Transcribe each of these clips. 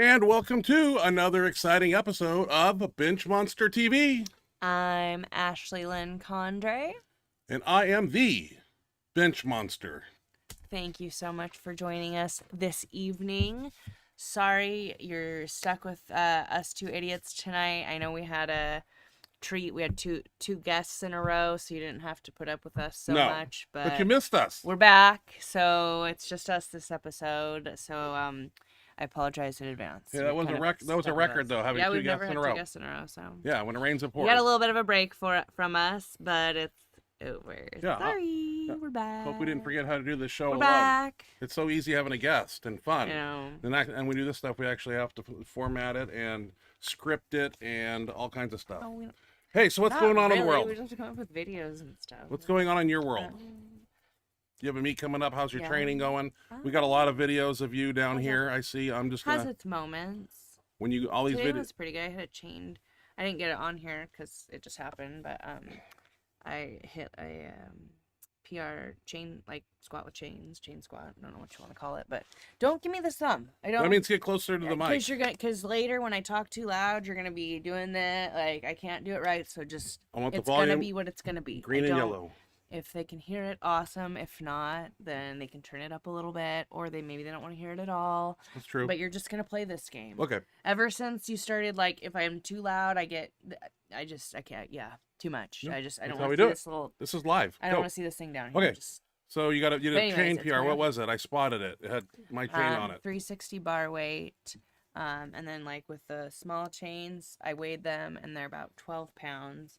And welcome to another exciting episode of Benchmonster TV. I'm Ashley Lynn Condre. And I am the Benchmonster. Thank you so much for joining us this evening. Sorry you're stuck with us two idiots tonight. I know we had a treat. We had two guests in a row, so you didn't have to put up with us so much. But you missed us. We're back, so it's just us this episode. So I apologize in advance. Yeah, that was a record though, having two guests in a row. Two guests in a row. So yeah, when it rains it pours. We got a little bit of a break from us, but it's over. Yeah, sorry, we're back. Hope we didn't forget how to do this show we're alone. Back. It's so easy having a guest and fun. You know. And we do this stuff, we actually have to format it and script it and all kinds of stuff. Hey, so what's going on in the world? We just have to come up with videos and stuff. What's going on in your world? You have a meet coming up. How's your training going? We got a lot of videos of you down here. I see. I'm just has its moments. When you all these Today videos was pretty good. I hit a chain. I didn't get it on here because it just happened, but I hit a PR chain, like squat with chains, chain squat. I don't know what you want to call it, but don't give me the thumb. I don't. That means get closer to the mic. Because later when I talk too loud, you're gonna be doing that. Like I can't do it right, so just I want it's the volume, gonna be what it's gonna be. Green and yellow. If they can hear it, awesome. If not, then they can turn it up a little bit, or maybe they don't want to hear it at all. That's true. But you're just gonna play this game. Okay. Ever since you started, like, if I'm too loud, I can't. Yeah, too much. Yep. I don't want to see this little. This is live. I don't want to see this thing down here. Okay. So you did a chain PR. What was it? I spotted it. It had my chain on it. 360 bar weight. And then like with the small chains, I weighed them, and they're about 12 pounds.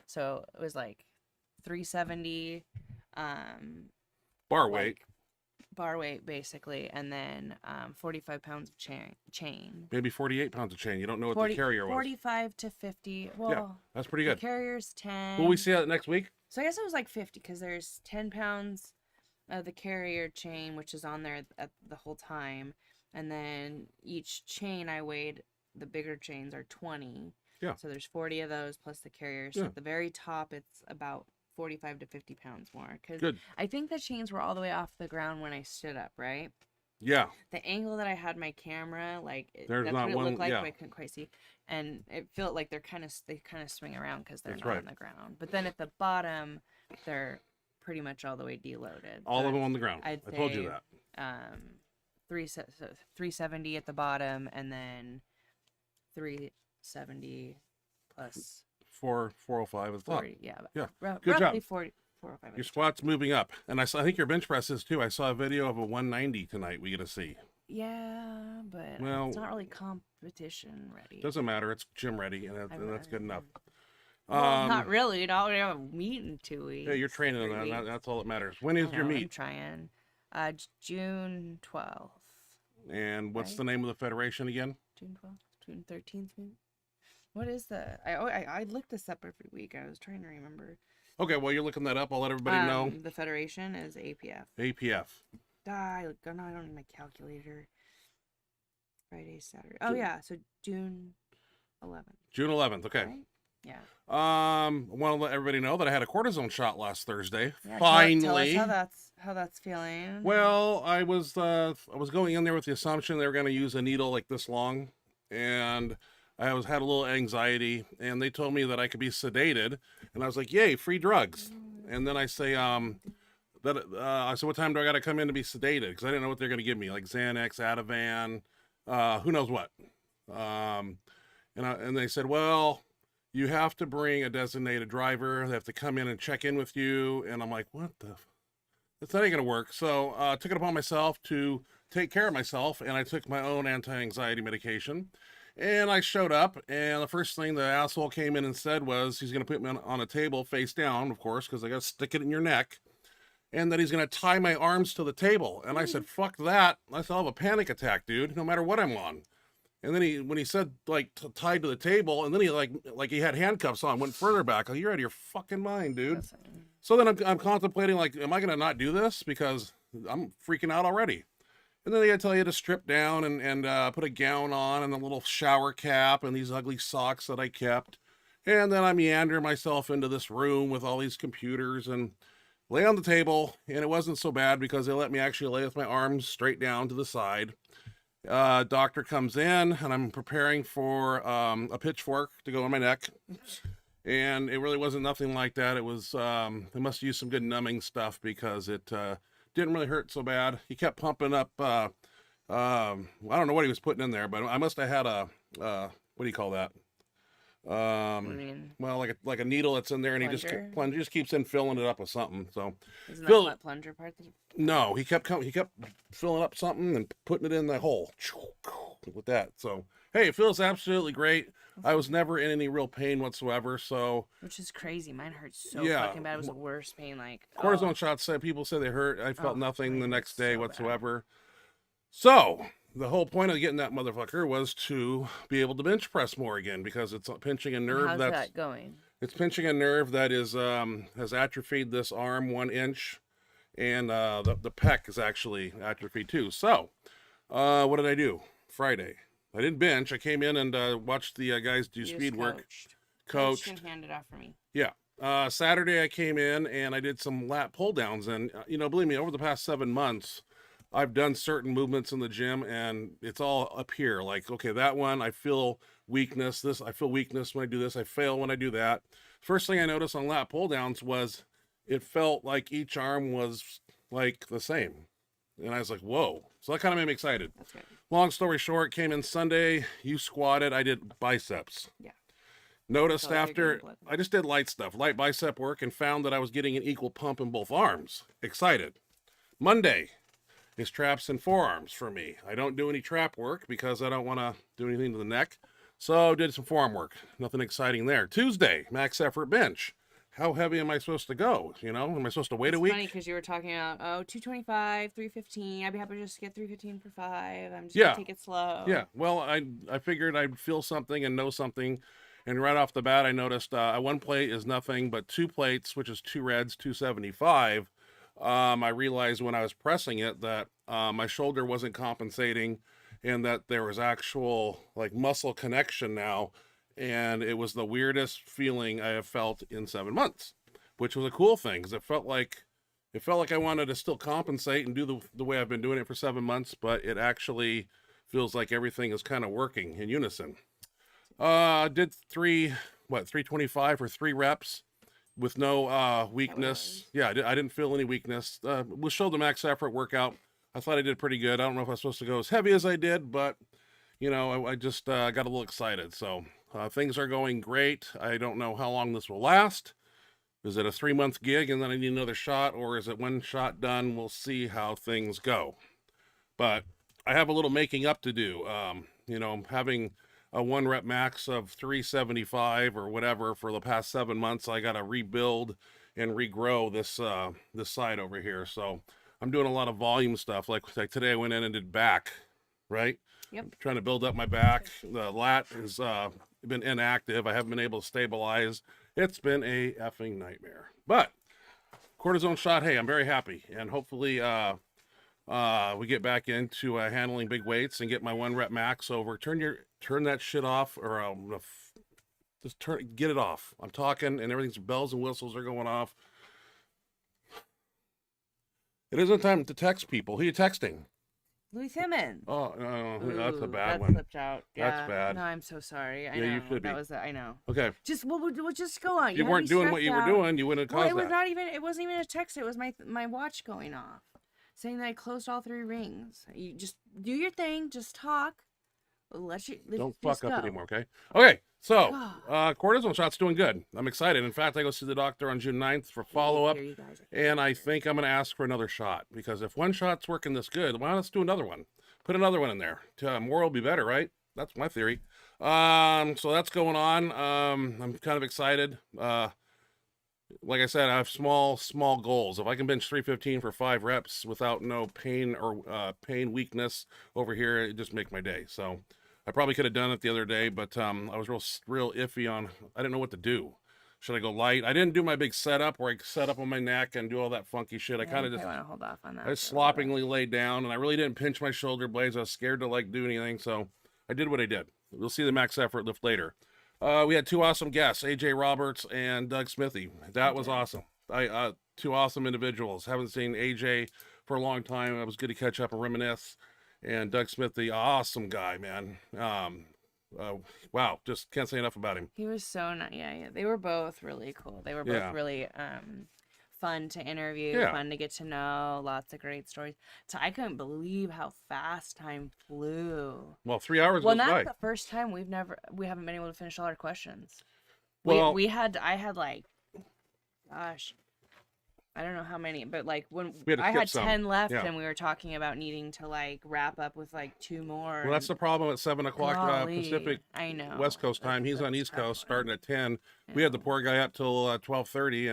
So it was like 370 bar weight basically, and then 45 pounds of chain, maybe 48 pounds of chain. You don't know what the carrier was. 45 to 50. Well, yeah, that's pretty good. The carrier's 10. Will we see that next week? So I guess it was like 50 because there's 10 pounds of the carrier chain, which is on there at the whole time, and then each chain I weighed, the bigger chains are 20. Yeah, so there's 40 of those plus the carrier. So at the very top it's about 45 to 50 pounds more, because I think the chains were all the way off the ground when I stood up, right? Yeah. The angle that I had my camera, like, that's not what it looked like, yeah. but I couldn't quite see, and it felt like they kind of swing around because they're that's not right. on the ground. But then at the bottom, they're pretty much all the way deloaded. All of them on the ground. I told you that. 370 at the bottom, and then 370 plus 405 is top. Yeah. Good job. 405. Your squat's moving up, and I think your bench press is too. I saw a video of a 190 tonight. We get to see. Yeah, but it's not really competition ready. Doesn't matter. It's gym ready, and that's good enough. Well, not really. We have a meet in 2 weeks. Yeah, you're training on that. That's all that matters. When is your meet? I'm trying. June 12th. And what's the name of the federation again? June 12th. June 13th. Maybe. What is the? I look this up every week. I was trying to remember. Okay, well you're looking that up. I'll let everybody know. The federation is APF. APF. I don't need my calculator. Friday, Saturday. Oh yeah, so June 11th. June 11th. Okay. Right? Yeah. I want to let everybody know that I had a cortisone shot last Thursday. Yeah, finally. Tell us how that's feeling. Well, I was going in there with the assumption they were going to use a needle like this long, and I had a little anxiety, and they told me that I could be sedated, and I was like, "Yay, free drugs!" And then I say, I said, "What time do I got to come in to be sedated?" Because I didn't know what they're going to give me, like Xanax, Ativan, who knows what. And they said, "Well, you have to bring a designated driver. They have to come in and check in with you." And I'm like, "What the? That ain't gonna work." So I took it upon myself to take care of myself, and I took my own anti-anxiety medication. And I showed up, and the first thing the asshole came in and said was he's going to put me on a table face down, of course, because I got to stick it in your neck, and that he's going to tie my arms to the table. And I said, fuck that. I said, I'll have a panic attack, dude, no matter what I'm on. And then when he said, like, tied to the table, and then he, like he had handcuffs on, went further back. Like, you're out of your fucking mind, dude. So then I'm contemplating, like, am I going to not do this? Because I'm freaking out already. And then they tell you to strip down and put a gown on and a little shower cap and these ugly socks that I kept. And then I meander myself into this room with all these computers and lay on the table. And it wasn't so bad because they let me actually lay with my arms straight down to the side. Doctor comes in, and I'm preparing for a pitchfork to go in my neck. And it really wasn't nothing like that. It was, they must use some good numbing stuff because it didn't really hurt so bad. He kept pumping up, I don't know what he was putting in there, but I must have had a, what do you call that? I mean, Well, like a needle that's in there, and plunger? he just keeps in filling it up with something. So Isn't Phil, that plunger part? no, he kept filling up something and putting it in the hole with that. So hey, it feels absolutely great. I was never in any real pain whatsoever. So Which is crazy. Mine hurts so yeah, fucking bad. It was the worst pain. Like, cortisone oh, shots said people say they hurt. I felt oh, nothing the mine next hurts day so bad. whatsoever. So the whole point of getting that motherfucker was to be able to bench press more again because it's pinching a And nerve how's that's that going? it's pinching a nerve that is has atrophied this arm 1 inch, and the pec is actually atrophied too. So what did I do Friday? I didn't bench. I came in and watched the guys do You just speed work. Coach Coached. can hand it off for me. Yeah. Saturday I came in and I did some lat pull downs, and believe me, over the past 7 months I've done certain movements in the gym, and it's all up here. Like, okay, that one I feel weakness. This I feel weakness when I do this. I fail when I do that. First thing I noticed on lat pull downs was it felt like each arm was like the same, and I was like, whoa. So that kind of made me excited. That's good. Long story short, came in Sunday. You squatted. I did biceps. Yeah. Noticed So you're after getting blood. I just did light stuff, light bicep work, and found that I was getting an equal pump in both arms. Excited. Monday is traps and forearms for me. I don't do any trap work because I don't want to do anything to the neck. So did some forearm work. Nothing exciting there. Tuesday, max effort bench. How heavy am I supposed to go? Am I supposed to wait a week? It's funny because you were talking about 225, 315. I'd be happy to just get 315 for 5. I'm just Yeah. gonna take it slow. Yeah. Well, I figured I'd feel something and know something. And right off the bat, I noticed one plate is nothing, but 2 plates, which is 2 reds, 275. I realized when I was pressing it that my shoulder wasn't compensating, and that there was actual like muscle connection now, and it was the weirdest feeling I have felt in 7 months, which was a cool thing because it felt like I wanted to still compensate and do the way I've been doing it for 7 months, but it actually feels like everything is kind of working in unison. Did 325 for 3 reps with no weakness. Yeah, I didn't feel any weakness. We'll show the max effort workout. I thought I did pretty good. I don't know if I was supposed to go as heavy as I did, but I just got a little excited. So things are going great. I don't know how long this will last. Is it a 3-month gig and then I need another shot, or is it one shot done? We'll see how things go. But I have a little making up to do. Having a 1 rep max of 375 or whatever for the past 7 months, I got to rebuild and regrow this side over here. So I'm doing a lot of volume stuff. Like today I went in and did back, right? Yep. I'm trying to build up my back. The lat has been inactive. I haven't been able to stabilize. It's been a effing nightmare. But cortisone shot, hey, I'm very happy. And hopefully we get back into handling big weights and get my 1 rep max over. Turn that shit off, or just get it off. I'm talking and everything's bells and whistles are going off. It isn't time to text people. Who are you texting? Louis Simmons. Oh, that's a Ooh, bad that one. slipped out. Yeah. That's bad. No, I'm so sorry. I Yeah, know. you should be. That was I know. Okay. Just we'll just go on. If you had weren't me doing what stressed you were out. doing, you wouldn't have Well, caused that. it wasn't even a text. It was my watch going off, saying that I closed all 3 rings. You just do your thing. Just talk. Don't just fuck up go. anymore, okay? Okay, so God. cortisone shot's doing good. I'm excited. In fact, I go see the doctor on June 9th for follow-up, Here, you guys. and I think I'm going to ask for another shot, because if one shot's working this good, why not let's do another one? Put another one in there. More will be better, right? That's my theory. So that's going on. I'm kind of excited. Like I said, I have small goals. If I can bench 315 for 5 reps without no pain or pain weakness over here, it just make my day. So I probably could have done it the other day, but I was real iffy on. I didn't know what to do. Should I go light? I didn't do my big setup where I set up on my neck and do all that funky shit. I kind of just want to hold off on that. I sloppily laid down, and I really didn't pinch my shoulder blades. I was scared to do anything, so I did what I did. We'll see the max effort lift later. We had 2 awesome guests, AJ Roberts and Doug Smithy. That was awesome. 2 awesome individuals. Haven't seen AJ for a long time. It was good to catch up and reminisce. And Doug Smith, the awesome guy, man. Wow, just can't say enough about him. He was so nice. Yeah. They were both really cool. They were both Yeah. really fun to interview, Yeah. fun to get to know, lots of great stories. So I couldn't believe how fast time flew. Well, 3 hours Well, goes by. that's the first time we haven't been able to finish all our questions. Well, I had like, gosh, I don't know how many, but like when We had to I skip had some. 10 left, Yeah. and we were talking about needing to like wrap up with like 2 more. well, that's the problem at 7 o'clock golly, Pacific I know. West Coast time. He's on That's East Coast, prevalent. starting at 10. We had the poor guy up till 12:30,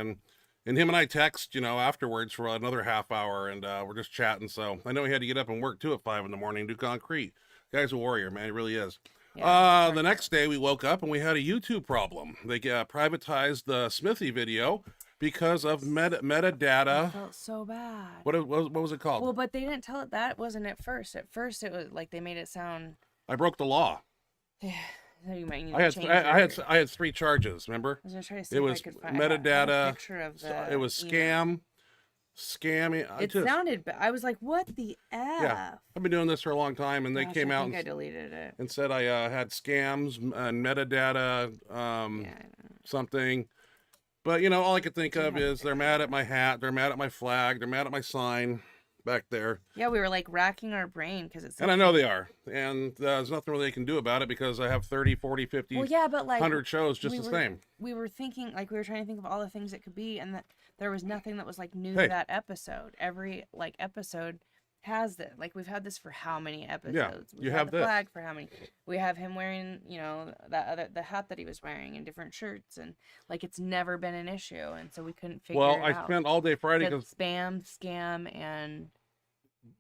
and him and I text, afterwards for another half hour, and we're just chatting. So I know he had to get up and work too at 5 in the morning, do concrete. Guy's a warrior, man. He really is. Yeah, The next day we woke up and we had a YouTube problem. They privatized the Smithy video because of I metadata. felt so bad. What was it called? Well, but they didn't tell it that wasn't at first. At first, it was like they made it sound. I broke the law. So you might need I to had change I had 3 charges. Remember? I was gonna try to see It if was I could find I have a metadata. picture of the It was email. scamming. It sounded, but I was like, "What the f?" Yeah. I've been doing this for a long time, and they Gosh, came I out think I and, deleted it. and said I had scams and metadata, Yeah. something. But all I could think of is they're mad at my hat, they're mad at my flag, they're mad at my sign back there. Yeah, we were like racking our brain because it's. And I know they are. And there's nothing really they can do about it because I have 30, 40, 50, Well, yeah, but like 100 shows just we the were- same. We were thinking, like, we were trying to think of all the things it could be, and that there was nothing that was like new Hey. to that episode. Every like episode has this. Like, we've had this for how many episodes? you We've have had the this. flag for how many? We have him wearing, the hat that he was wearing and different shirts, and like it's never been an issue, and so we couldn't figure Well, it I out. spent all day Friday Said because, spam, scam, and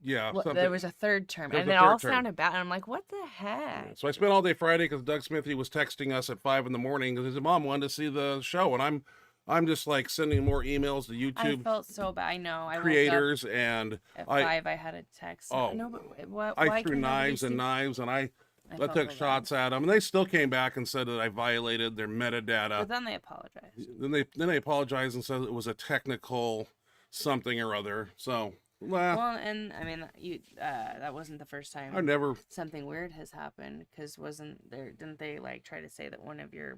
yeah, what, something. there was a third term, There was and a it all third term. sounded bad. And I'm like, what the heck? So I spent all day Friday because Doug Smithy was texting us at 5 in the morning because his mom wanted to see the show, and I'm just like sending more emails to I YouTube felt so bad. I know. I creators, and woke up at I 5. I had a text. Oh. No, but what? I why threw can nobody knives and see- knives, and I felt took so bad. shots at them, and they still came back and said that I violated their metadata. But then they apologized. Then they apologized and said it was a technical something or other. So, well, Well, and I mean, that wasn't the first time I never. something weird has happened. Because didn't they like try to say that one of your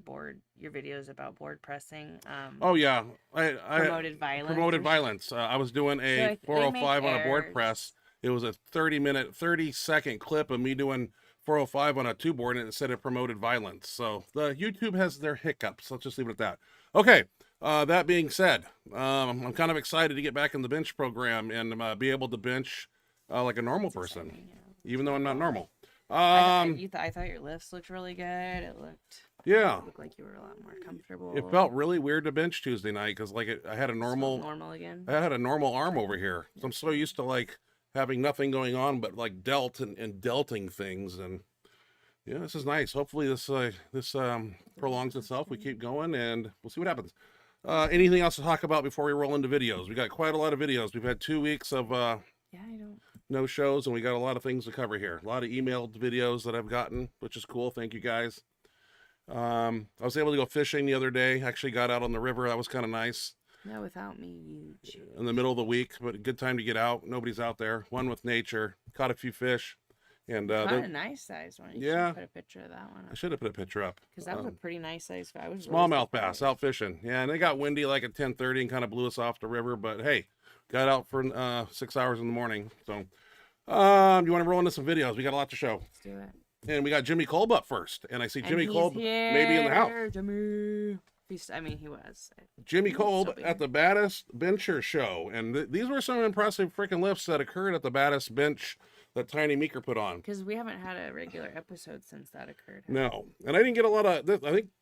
videos about board pressing Oh yeah, I promoted violence? promoted violence. I was doing So a they make 405 on a board errors. press. It was a 30-second clip of me doing 405 on a 2 board, and it said it promoted violence. So the YouTube has their hiccups. Let's just leave it at that. Okay. That being said, I'm kind of excited to get back in the bench program and be able to bench like a normal person, Exciting, yeah. even though I'm not normal. I thought your lifts looked really good. It Yeah, looked like you were a lot more comfortable. it felt really weird to bench Tuesday night because I had a Just felt normal again. I had a normal arm over here. I'm so used to like having nothing going on but like delt and delting things, and yeah, this is nice. Hopefully this prolongs itself. We keep going and we'll see what happens. Anything else to talk about before we roll into videos? We got quite a lot of videos. We've had 2 weeks of Yeah, I don't. no shows, and we got a lot of things to cover here. A lot of emailed videos that I've gotten, which is cool. Thank you guys. I was able to go fishing the other day. Actually got out on the river. That was kind of nice. No, without me, you cheat. In the middle of the week, but a good time to get out. Nobody's out there. One with nature. Caught a few fish, and Caught they're- a nice size one. You Yeah. should put a picture of that one I up. should have put a picture up. Because that was a pretty nice size. I was really Smallmouth bass surprised. out fishing. Yeah, and they got windy like at 10:30 and kind of blew us off the river. But hey, got out for 6 hours in the morning. So, you want to roll into some videos? We got a lot to show, Let's do it. and we got Jimmy Kolb up first. And I see And Jimmy he's Kolb maybe in the house. here, Jimmy. I mean, he was. Jimmy He'll Kolb still be at the Baddest Bencher show, and these were some impressive freaking lifts that occurred at the Baddest Bench that Tiny Meeker put on. Because we haven't had a regular episode since that occurred. No, and I didn't get a lot of this.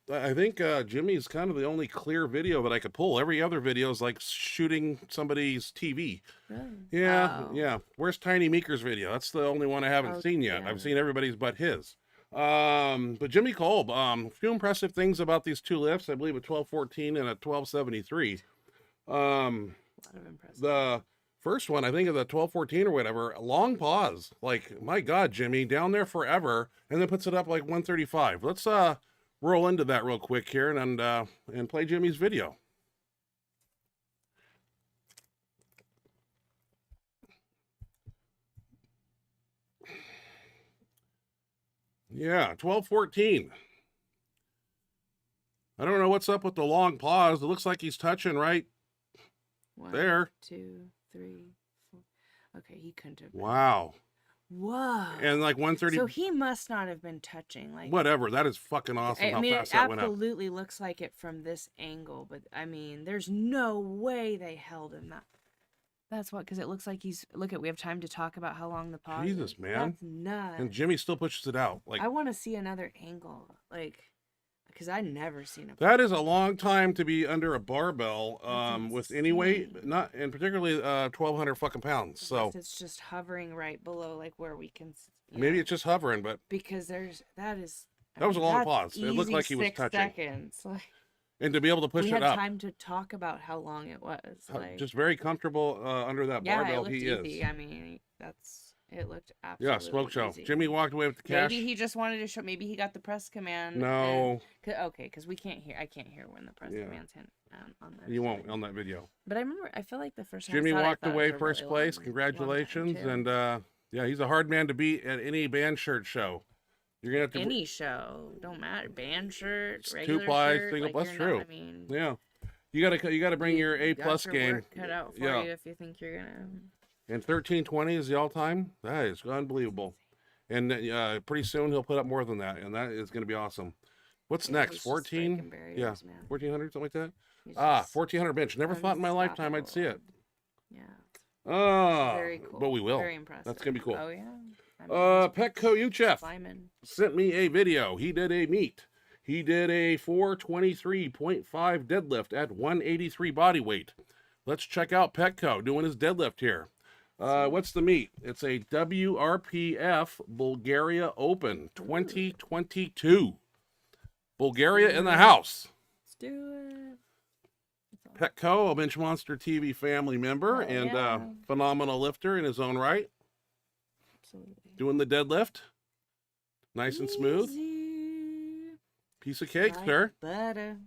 I think Jimmy's kind of the only clear video that I could pull. Every other video is like shooting somebody's TV. Really? Yeah, Oh. yeah. Where's Tiny Meeker's video? That's the only one I haven't Oh, seen yet. yeah. I've seen everybody's but his. But Jimmy Kolb, a few impressive things about these 2 lifts. I believe a 1214 and a 1273. A lot of impressive. The first one, I think of the 1214 or whatever, a long pause. Like, my God, Jimmy, down there forever, and then puts it up like 135. Let's roll into that real quick here and play Jimmy's video. Yeah, 12-14. I don't know what's up with the long pause. It looks like he's touching right 1, there. 2, 3, 4. Okay, he couldn't have been. Wow. Whoa. And like 130. So he must not have been touching. Like, whatever. That is fucking awesome how fast that went up. It absolutely looks like it from this angle, but I mean, there's no way they held him that. That's what, because it looks like he's. Look at, we have time to talk about how long the pause. Jesus, is. man. That's nuts. And Jimmy still pushes it out. Like, I want to see another angle, like, because I've never seen a. That is a long time to be under a barbell, with any weight, insane. not, and particularly 1,200 fucking pounds. So It's just hovering right below, like where we can. maybe it's just hovering, but because that was a long that's pause. It looked easy like he was 6 touching. seconds. Like, And to be able to push we it had up, time to talk about how long it was. Like, just very comfortable under that yeah, barbell. it looked He easy. is. I mean, it looked absolutely. Yeah, smoke show. easy. Jimmy walked away with the cash. Maybe he just wanted to show. Maybe he got the press command. No. Okay, because we can't hear. I can't hear when the press command's hit on that. You won't on that video. But I remember. I feel like the first time Jimmy I saw it, walked I thought it away was a first really place. long Congratulations. time, too. And yeah, he's a hard man to beat at any band shirt show. You're gonna have to Any show, don't matter. Band shirt, It's regular 2-ply, shirt, single. like, That's you're true. not- I mean, Yeah. You gotta bring your A got plus your game. work cut out for Yeah. you if you think you're gonna. And 1320 is the all time. That is unbelievable. And pretty soon he'll put up more than that, and that is going to be awesome. What's Yeah, next? he's just 14? breaking barriers, Yeah, man. 1400, something like that. He's Ah, just 1400 bench. Never thought in my lifetime I'd see it. Yeah. Ah, Very cool. but we will. Very impressive. That's gonna be cool. Oh yeah. I mean, Petco Uchef Lyman. sent me a video. He did a meet. He did a 423.5 deadlift at 183 body weight. Let's check out Petco doing his deadlift here. What's the meet? It's a WRPF Bulgaria Open 2022. Bulgaria in the house. Let's do it. Petco, a Benchmonster TV family member Oh, and yeah. phenomenal lifter in his own right. Absolutely. Doing the deadlift. Nice and smooth. Easy. Piece of cake, Like sir. butter.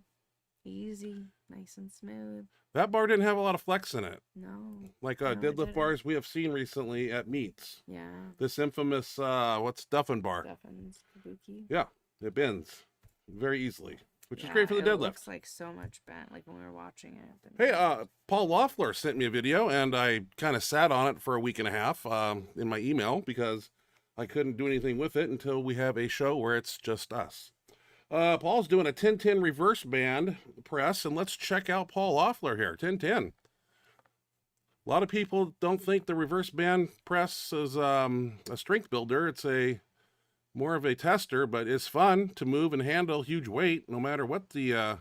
Easy. Nice and smooth. That bar didn't have a lot of flex in it. No. Like No, it deadlift didn't. bars we have seen recently at meets. Yeah. This infamous, what's Duffin bar? Duffins. Kabuki. Yeah, it bends very easily, which is great for the It deadlift. looks like so much bent, like when we were watching it. Hey, Paul Loeffler sent me a video, and I kind of sat on it for a week and a half in my email because I couldn't do anything with it until we have a show where it's just us. Paul's doing a 10-10 reverse band press, and let's check out Paul Loeffler here, 10-10. A lot of people don't think the reverse band press is a strength builder. It's more of a tester, but it's fun to move and handle huge weight no matter what the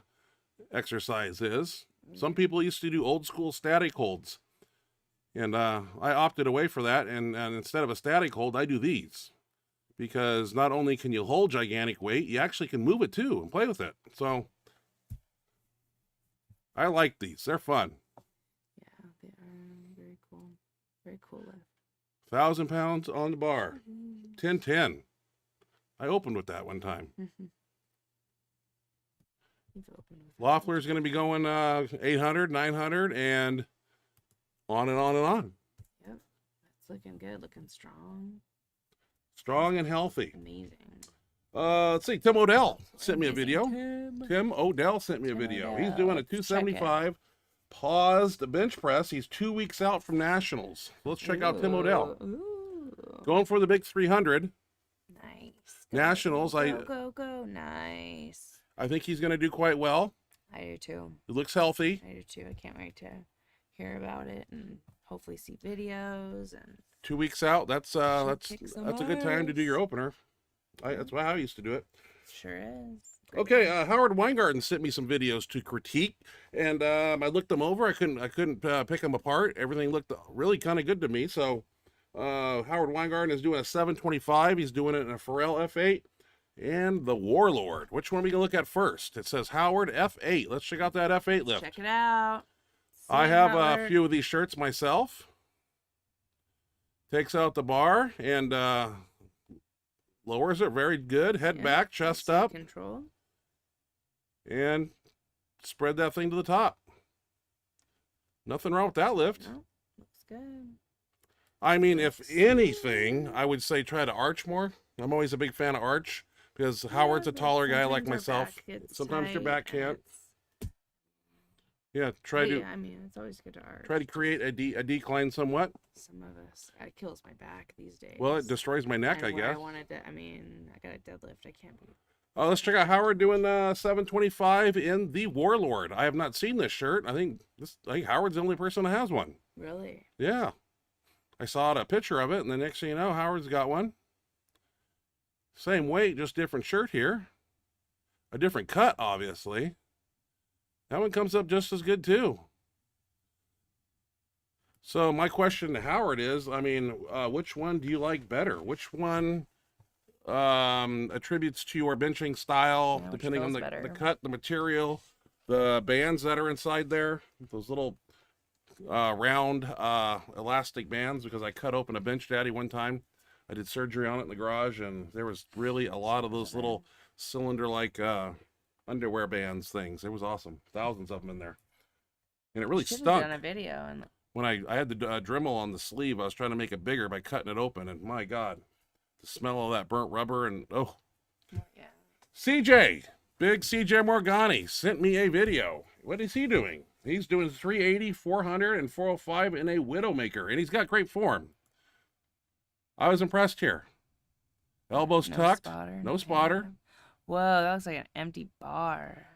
exercise is. Some people used to do old school static holds, and I opted away for that, and instead of a static hold, I do these. Because not only can you hold gigantic weight, you actually can move it too and play with it. So I like these. They're fun. Yeah, they are very cool. Very cool lift. 1,000 pounds on the bar. 10-10. I opened with that one time. Loeffler's going to be going 800, 900, and on and on and on. Yep. That's looking good. Looking strong. Strong and healthy. Amazing. Let's see. Tim Odell sent me a Amazing, video. Tim. Tim Odell sent me a Tim video. Odell. He's doing a Let's check 275 paused bench press. He's 2 weeks out from nationals. So let's check out Tim Odell. Ooh. Going for the big 300. Nice. Nationals, Go. Nice. I think he's going to do quite well. I do too. He looks healthy. I do too. I can't wait to hear about it and hopefully see videos and 2 weeks out. That's kick some a good time to do your ass. operner. That's how I used to do it. sure is. Great Okay, time. Howard Weingarten sent me some videos to critique, and I looked them over. I couldn't pick them apart. Everything looked really kind of good to me. So Howard Weingarten is doing a 725. He's doing it in a Pharrell F8 and the Warlord. Which one are we gonna look at first? It says Howard F8. Let's check out that F8 lift. Check it out. I See have a Howard. few of these shirts myself. Takes out the bar and lowers it very good. Head Yeah, back, chest nice and up, Control. and spread that thing to the top. Nothing wrong with that lift. No, looks good. I mean, if anything, I would say try to arch more. I'm always a big fan of arch because Howard's a taller guy like sometimes our myself. back gets Sometimes your tight, back and can't. it's- Yeah, try But to yeah, I mean, it's always good to arch. try to create a decline somewhat. Some of us, it kills my back these days. Well, it destroys my neck, And I where guess. I wanted to, I mean, I got a deadlift. I can't be. Let's check out Howard doing 725 in the Warlord. I have not seen this shirt. I think Howard's the only person that has one. Really? Yeah. I saw a picture of it, and the next thing you know, Howard's got one. Same weight, just different shirt here. A different cut, obviously. That one comes up just as good, too. So my question to Howard is, I mean, which one do you like better? Which one attributes to your benching style, Yeah, which depending on feels the better? cut, the material, the bands that are inside there, those little round elastic bands, because I cut open a Bench Daddy one time. I did surgery on it in the garage, and there was really a lot of those little cylinder-like underwear bands things. It was awesome. Thousands of them in there. And it really Should've stunk. done a video and When I had the Dremel on the sleeve, I was trying to make it bigger by cutting it open, and my God, the smell of that burnt rubber, and oh. yeah. CJ, big CJ Morgani, sent me a video. What is he doing? He's doing 380, 400, and 405 in a Widowmaker, and he's got great form. I was impressed here. Elbows No tucked, spotter. no spotter. Yeah. Whoa, that looks like an empty bar.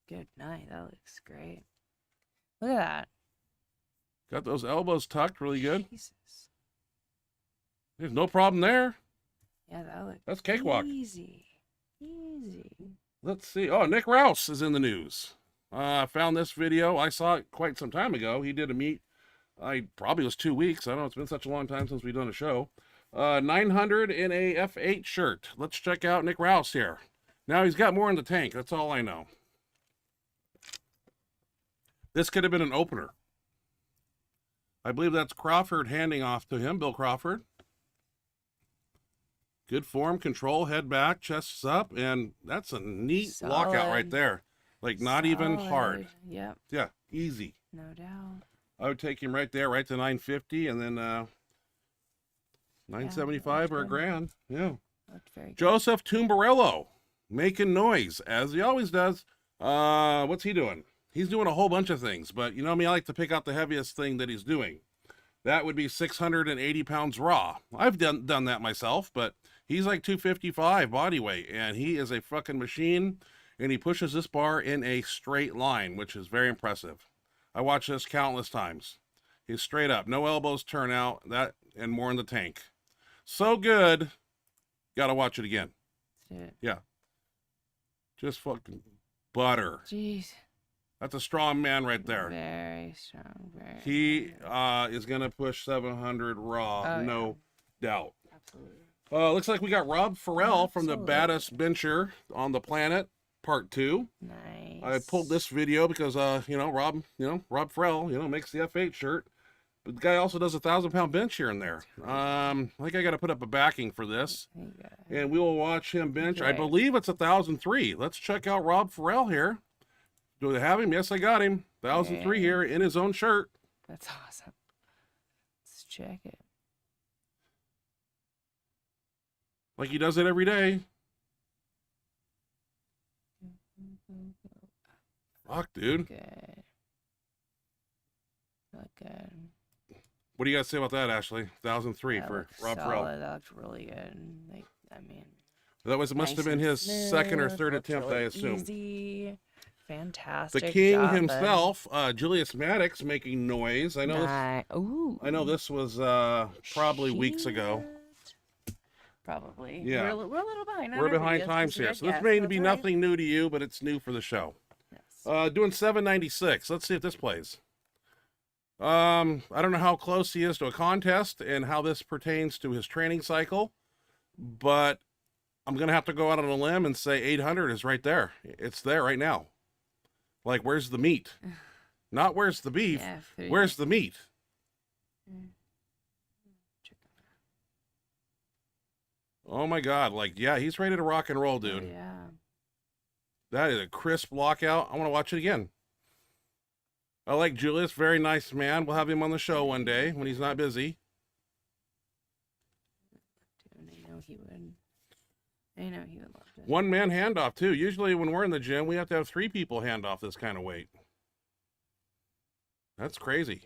Good night. That looks great. Look at that. Got those elbows tucked really good. Jesus. There's no problem there. Yeah, that looks That's cakewalk. easy. Easy. Let's see. Oh, Nick Rouse is in the news. I found this video. I saw it quite some time ago. He did a meet. I probably was 2 weeks. I don't know. It's been such a long time since we've done a show. 900 in a F8 shirt. Let's check out Nick Rouse here. Now he's got more in the tank. That's all I know. This could have been an opener. I believe that's Crawford handing off to him, Bill Crawford. Good form, control, head back, chest up, and that's a neat lockout right Solid. there. Like not even hard. Yep, Yeah, easy. no doubt. I would take him right there, right to 950, and then 975 or a good. grand. Yeah. Looked very good. Joseph Tumbarello making noise as he always does. What's he doing? He's doing a whole bunch of things, but you know me, I like to pick out the heaviest thing that he's doing. That would be 680 pounds raw. I've done that myself, but he's like 255 body weight, and he is a fucking machine, and he pushes this bar in a straight line, which is very impressive. I watched this countless times. He's straight up, no elbows turn out, that and more in the tank. So good. Gotta watch it again. Shit. Yeah. Just fucking butter. Jeez. That's a strong man right there. Very strong. Very. He is going to push 700 raw, Oh, no doubt. Absolutely. Looks like we got Rob Farrell from the Absolutely. baddest bencher on the planet, part 2. Nice. I pulled this video because, Rob Farrell, makes the F8 shirt. But the guy also does 1,000-pound bench here and there. I think I got to put up a backing for this. There you go. And we will watch him bench. I Okay. believe it's 1,003. Let's check out Rob Farrell here. Do they have him? Yes, I got him. 1,003 Yay. here in his own shirt. That's awesome. Let's check it. Like he does it every day. Fuck, dude. Good. Look good. What do you got to say about that, Ashley? 1,003 That for looked Rob solid. Farrell. That looked really good. Like, I mean, Must nice have been and his second or smooth, third looked attempt, really I assume. Easy. Fantastic. The king job, bud. himself, Julius Maddox, making noise. I know. Ooh. I know this was probably weeks ago. Shit. Probably. Yeah. We're a little behind. on We're our behind videos, times 'cause we here, got so this guests, may that's be all right. nothing new to you, but it's new for the show. Yes. Doing 796. Let's see if this plays. I don't know how close he is to a contest and how this pertains to his training cycle, but I'm gonna have to go out on a limb and say 800 is right there. It's there right now. Like, where's the meat? Not where's the beef. Yeah, Where's the meat? Oh my God! Like, yeah, he's ready to rock and roll, dude. Oh, yeah. That is a crisp lockout. I want to watch it again. I like Julius. Very nice man. We'll have him on the show one day when he's not busy. Dude, I know he would. I know he would love it. One man handoff too. Usually when we're in the gym, we have to have 3 people hand off this kind of weight. That's crazy.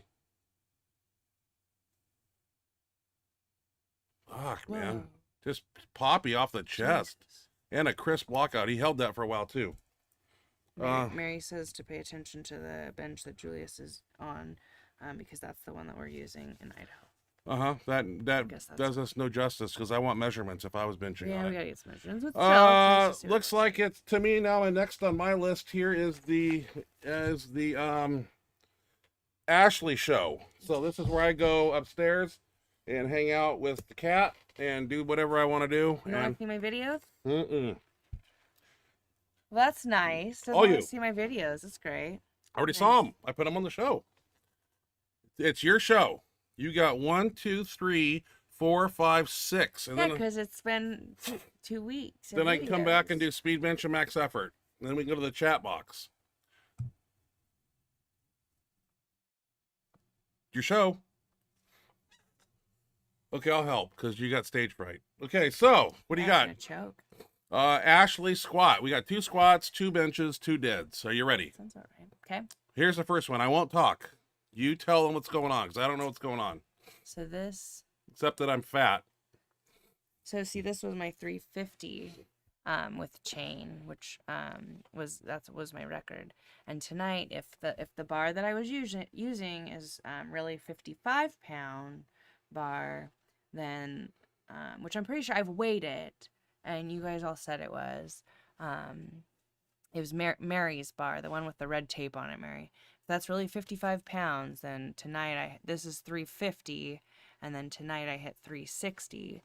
Fuck, man. Whoa. Just poppy off the chest. Jesus. And a crisp walkout. He held that for a while too. Mary says to pay attention to the bench that Julius is on, because that's the one that we're using in Idaho. That guess that's does us no justice because I want measurements if I was benching Yeah, on we it. gotta get some measurements with Chelsea to see what Looks it like it's to me now. And next on my list here is the Ashley show. So this is where I go upstairs and hang out with the cat and do whatever I want to do. You don't want to see my videos? Well, Well, that's nice. Doesn't Oh, want you. to see my videos. That's great. I already saw them. I put them on the show. It's your show. You got 1, 2, 3, 4, 5, 6, and Yeah, then because it's been 2 weeks. of then I can come back and videos. do speed bench and max effort. And then we can go to the chat box. Your show. Okay, I'll help because you got stage fright. Okay, so what do you I'm got? gonna choke. Ashley squat. We got 2 squats, 2 benches, 2 deads. Are you ready? Sounds all right. Okay. Here's the first one. I won't talk. You tell them what's going on because I don't know what's going on. So this. Except that I'm fat. So see, this was my 350, with chain, which was my record. And tonight, if the bar that I was using is really 55-pound bar, then which I'm pretty sure I've weighed it, and you guys all said it was Mary's bar, the one with the red tape on it, Mary. If that's really 55 pounds, then tonight this is 350, and then tonight I hit 360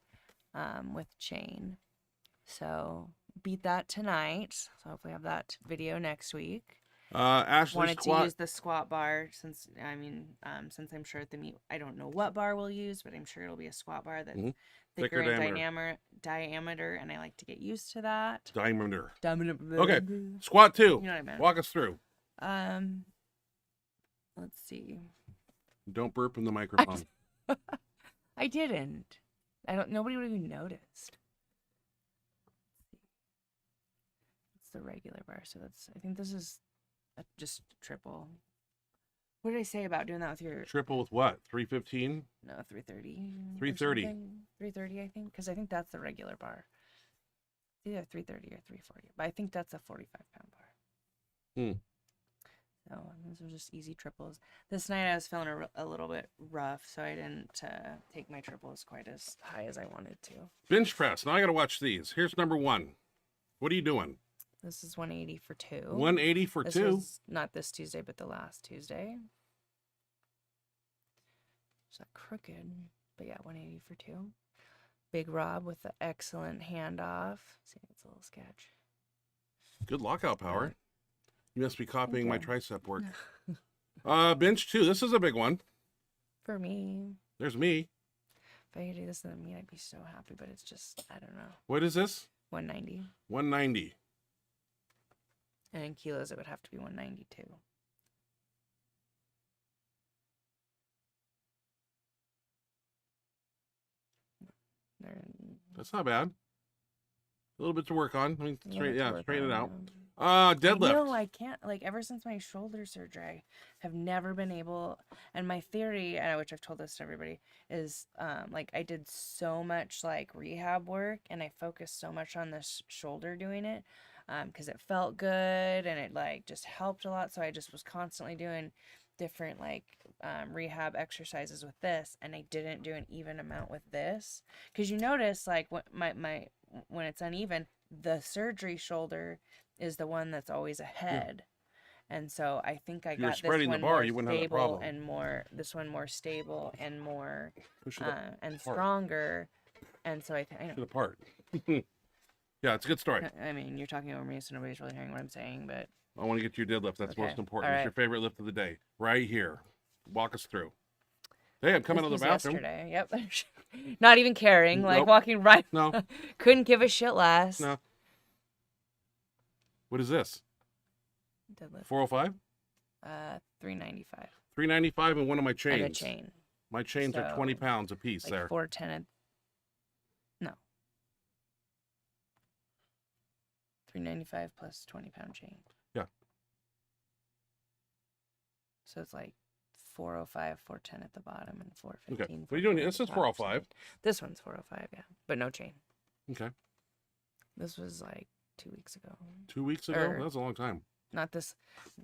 with chain. So beat that tonight. So hopefully I have that video next week. Ashley Wanted squat. to use the squat bar since I'm sure at the meet I don't know what bar we'll use, but I'm sure it'll be a squat bar that's thicker in diameter, and I like to get used to that. Diameter. Okay. Okay. Squat 2. You know what I meant. Walk us through. Let's see. Don't burp in the microphone. I didn't. Nobody would have even noticed. It's the regular bar, so I think this is just triple. What did I say about doing that with your... Triple with what? 315? No, 330. 330. 330, I think, because I think that's the regular bar. It's either 330 or 340, but I think that's a 45-pound bar. So those are just easy triples. This night I was feeling a little bit rough, so I didn't take my triples quite as high as I wanted to. Bench press. Now I got to watch these. Here's number 1. What are you doing? This is 180 for 2. 180 for This 2? was not this Tuesday, but the last Tuesday. It's not crooked, but yeah, 180 for 2. Big Rob with the excellent handoff. See, it's a little sketch. Good lockout power. You must be copying my you. tricep work. Bench 2. This is a big one. For me, There's me. if I could do this in the meet, I'd be so happy, but it's just, I don't know. What is this? 190. 190. And in kilos, it would have to be 192. That's not bad. A little bit to work on. I mean, straighten it out. I Deadlift. know I can't, ever since my shoulder surgery, I have never been able, and my theory, which I've told this to everybody, is, I did so much, rehab work, and I focused so much on this shoulder doing it, because it felt good, and it, just helped a lot, so I just was constantly doing different, rehab exercises with this, and I didn't do an even amount with this, because you notice, when it's uneven, the surgery shoulder is the one that's always ahead. And so I think I got this one more stable and this one more stable and more and stronger. And so I know. To the part. Yeah, it's a good story. I mean, you're talking over me, so nobody's really hearing what I'm saying, but I want to get to your deadlift. That's most important. All What's your favorite lift of the day? Right here. Walk us through. Hey, I'm coming out of the bathroom. Yesterday. Yep. Not even caring, Nope. walking right. No. Couldn't give a shit less. No. What is this? Deadlift. 405? 395. 395 and one of my chains. And a chain. My chains are 20 pounds a piece there. 410. No. $395 plus 20-pound chain. Yeah. So it's like 405, 410 at the bottom, and 415. Okay. What are you doing? This is 405. This one's 405, yeah, but no chain. Okay. This was like 2 weeks ago. 2 weeks ago? That was a long time. Not this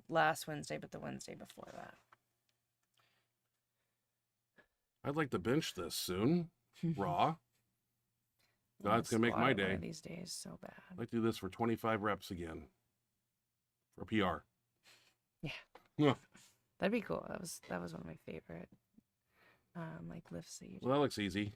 last Wednesday, but the Wednesday before that. I'd like to bench this soon. Raw. God's going to make my day. One of these days so bad. I'd like to do this for 25 reps again. For PR. Yeah. That'd be cool. That was one of my favorite like lifts that you do. Well, that looks easy.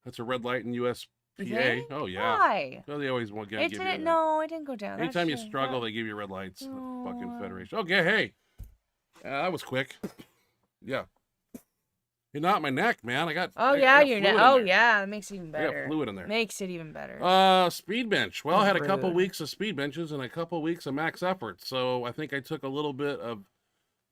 That's a red light in USPA. They? Oh, yeah. Why? Well, they always want to It give didn't. you No, it didn't go down. Anytime you struggle, they give you red lights. The fucking Federation. Okay, hey. That was quick. Yeah. You're not my neck, man. I got. Oh I yeah, got your fluid neck. in Oh there. yeah, it makes it even I got better. fluid in there. Makes it even better. Speed bench. Well, I had a couple Rude. weeks of speed benches and a couple weeks of max effort. So I think I took a little bit of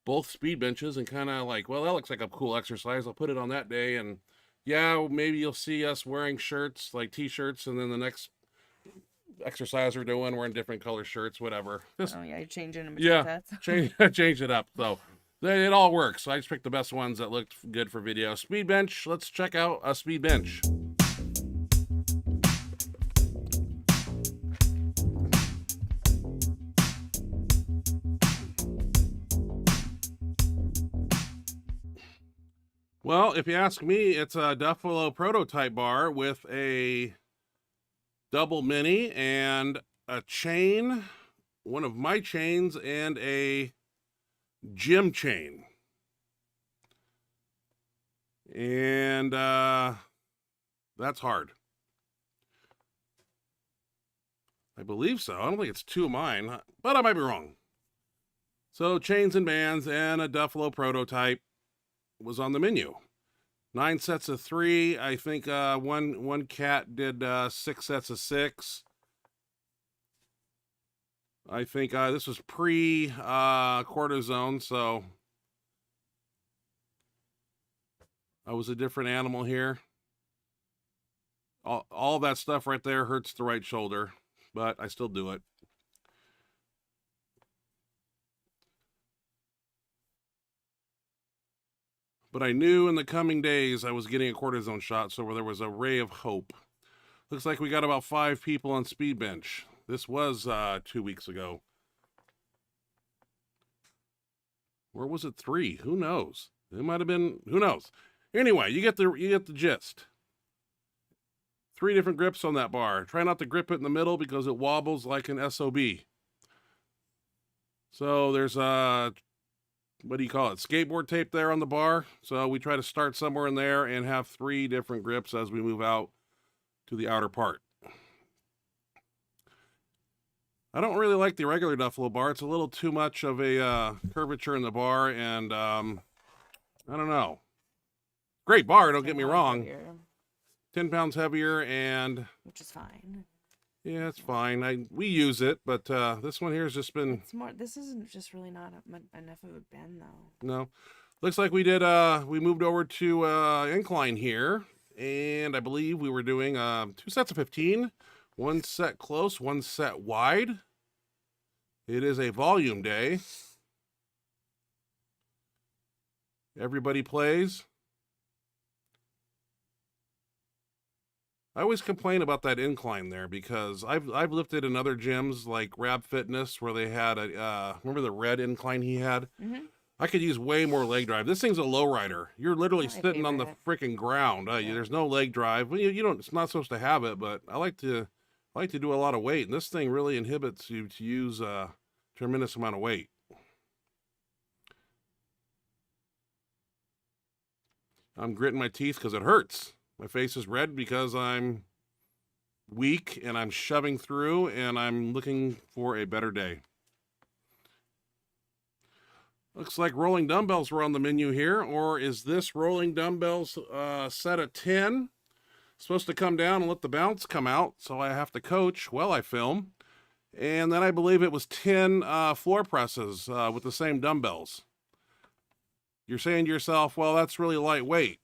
both speed benches and kind of like, well, that looks like a cool exercise. I'll put it on that day. And yeah, maybe you'll see us wearing shirts, like t-shirts. And then the next exercise we're doing, wearing different color shirts, whatever. Just, Oh yeah, you're changing them. yeah, change it up. So it all works. So I just picked the best ones that looked good for video. Speed bench. Let's check out a speed bench. Well, if you ask me, it's a Duffalo prototype bar with a double mini and a chain, one of my chains, and a gym chain. And that's hard. I believe so. I don't think it's two of mine, but I might be wrong. So chains and bands and a Duffalo prototype was on the menu. 9 sets of 3. I think one cat did 6 sets of 6. I think this was pre cortisone, so I was a different animal here. All that stuff right there hurts the right shoulder, but I still do it. But I knew in the coming days I was getting a cortisone shot, so there was a ray of hope. Looks like we got about 5 people on speed bench. This was 2 weeks ago. Or was it 3? Who knows? It might have been. Who knows? Anyway, you get the gist. 3 different grips on that bar. Try not to grip it in the middle because it wobbles like an SOB. So there's what do you call it? Skateboard tape there on the bar. So we try to start somewhere in there and have 3 different grips as we move out to the outer part. I don't really like the regular Duffalo bar. It's a little too much of a curvature in the bar, and I don't know. Great bar, don't get me wrong. Heavier, 10 pounds heavier, and which is fine. yeah, it's fine. We use it, but this one here has just been. It's more. This isn't just really not enough of a bend though. No, looks like we did. We moved over to incline here, and I believe we were doing 2 sets of 15. 1 set close, 1 set wide. It is a volume day. Everybody plays. I always complain about that incline there because I've lifted in other gyms like Rab Fitness where they had a remember the red incline he had? Mm-hmm. I could use way more leg drive. This thing's a low rider. You're literally sitting on the freaking ground. There's no leg drive. Well, you don't. It's not supposed to have it, but I like to do a lot of weight, and this thing really inhibits you to use a tremendous amount of weight. I'm gritting my teeth because it hurts. My face is red because I'm weak and I'm shoving through and I'm looking for a better day. Looks like rolling dumbbells were on the menu here, or is this rolling dumbbells set of 10? Supposed to come down and let the bounce come out, so I have to coach while I film. And then I believe it was 10 floor presses with the same dumbbells. You're saying to yourself, well, that's really lightweight.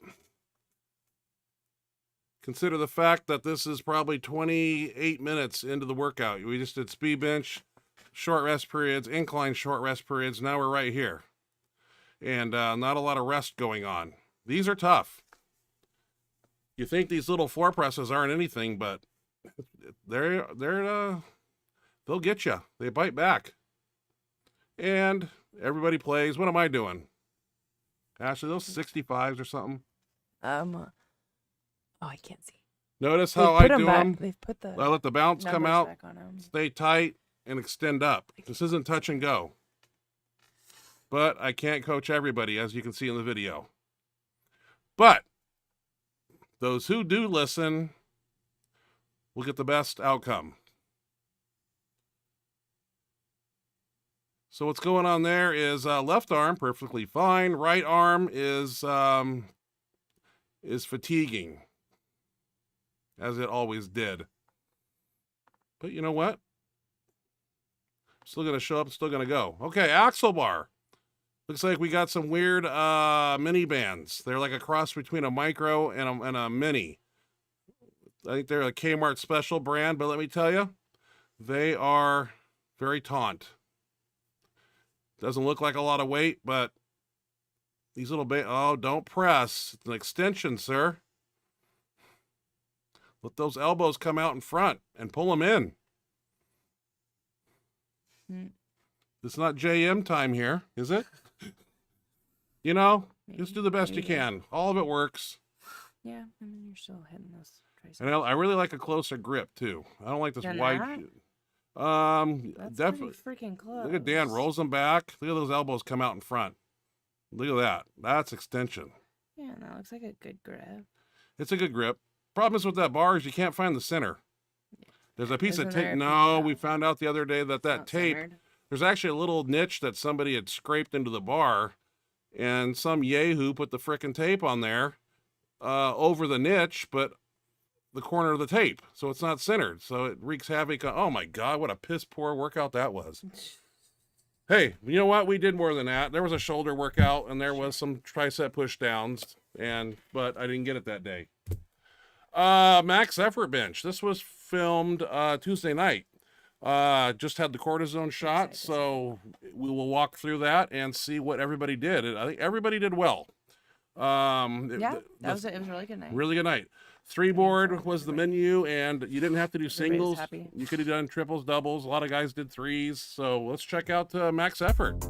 Consider the fact that this is probably 28 minutes into the workout. We just did speed bench, short rest periods, incline short rest periods. Now we're right here. And not a lot of rest going on. These are tough. You think these little floor presses aren't anything, but they'll get you. They bite back. And everybody plays. What am I doing? Ashley, those 65s or something? Oh, I can't see. Notice how I do back. them? They've put the I let the bounce come numbers out, back on 'em. stay tight, and extend up. This isn't touch and go. But I can't coach everybody, as you can see in the video. But those who do listen will get the best outcome. So what's going on there is left arm perfectly fine. Right arm is fatiguing, as it always did. But you know what? Still going to show up, still going to go. Okay, axle bar. Looks like we got some weird mini bands. They're like a cross between a micro and a mini. I think they're a Kmart special brand, but let me tell you, they are very taunt. Doesn't look like a lot of weight, but these little oh, don't press. It's an extension, sir. Let those elbows come out in front and pull them in. It's not JM time here, is it? You know, just do the best you can. All of it works. Yeah, I mean, you're still hitting those triceps. And I really like a closer grip, too. I don't like this Than wide. That's Definitely. pretty freaking close. Look at Dan, rolls them back. Look at those elbows come out in front. Look at that. That's extension. Yeah, that looks like a good grip. It's a good grip. Problem is with that bar is you can't find the center. There's a piece of Isn't there tape. a No, piece we of- found out the other day that Not tape, centered. there's actually a little niche that somebody had scraped into the bar, and some yahoo put the frickin' tape on there over the niche, but the corner of the tape. So it's not centered. So it wreaks havoc. Oh my God, what a piss poor workout that was. Hey, you know what? We did more than that. There was a shoulder workout and there was some tricep push downs, but I didn't get it that day. Max effort bench. This was filmed Tuesday night. Just had the cortisone shot, so we will walk through that and see what everybody did. I think everybody did well. Yeah, it was a really good night. Really good night. 3-board was the menu, and you didn't have to do Everybody's singles. happy. You could have done triples, doubles. A lot of guys did 3s. So let's check out max effort.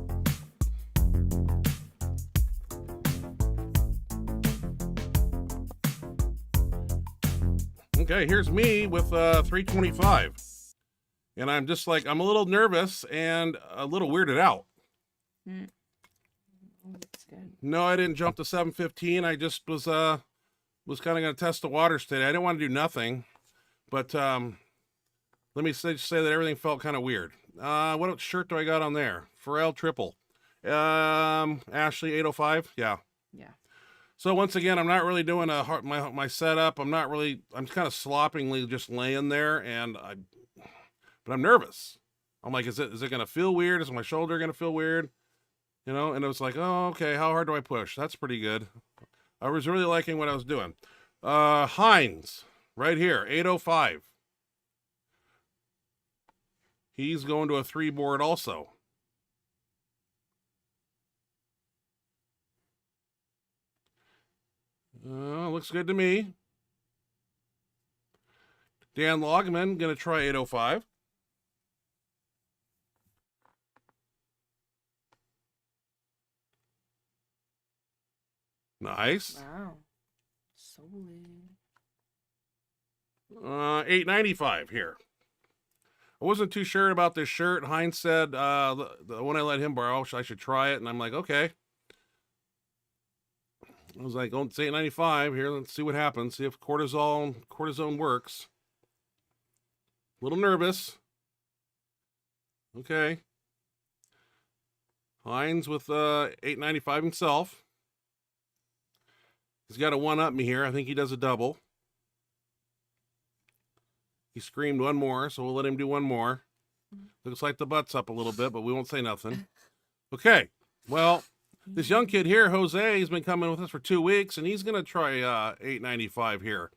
Okay, here's me with 325. And I'm just like, I'm a little nervous and a little weirded out. That's good. No, I didn't jump to 715. I just was kind of going to test the waters today. I didn't want to do nothing, but let me say that everything felt kind of weird. What shirt do I got on there? Pharrell triple. Ashley 805. Yeah. Yeah. So once again, I'm not really doing my setup. I'm kind of sloppingly just laying there, but I'm nervous. I'm like, is it going to feel weird? Is my shoulder going to feel weird? You know, and it was like, oh, okay, how hard do I push? That's pretty good. I was really liking what I was doing. Hines, right here, 805. He's going to a 3-board also. Looks good to me. Dan Logman, going to try 805. Nice. Wow. Solid. 895 here. I wasn't too sure about this shirt. Heinz said the one I let him borrow, I should try it, and I'm like, okay. I was like, oh, it's 895 here. Let's see what happens. See if cortisone works. A little nervous. Okay. Heinz with 895 himself. He's got to one-up me here. I think he does a double. He screamed one more, so we'll let him do one more. Looks like the butt's up a little bit, but we won't say nothing. Okay, well, this young kid here, Jose, he's been coming with us for 2 weeks, and he's going to try 895 here.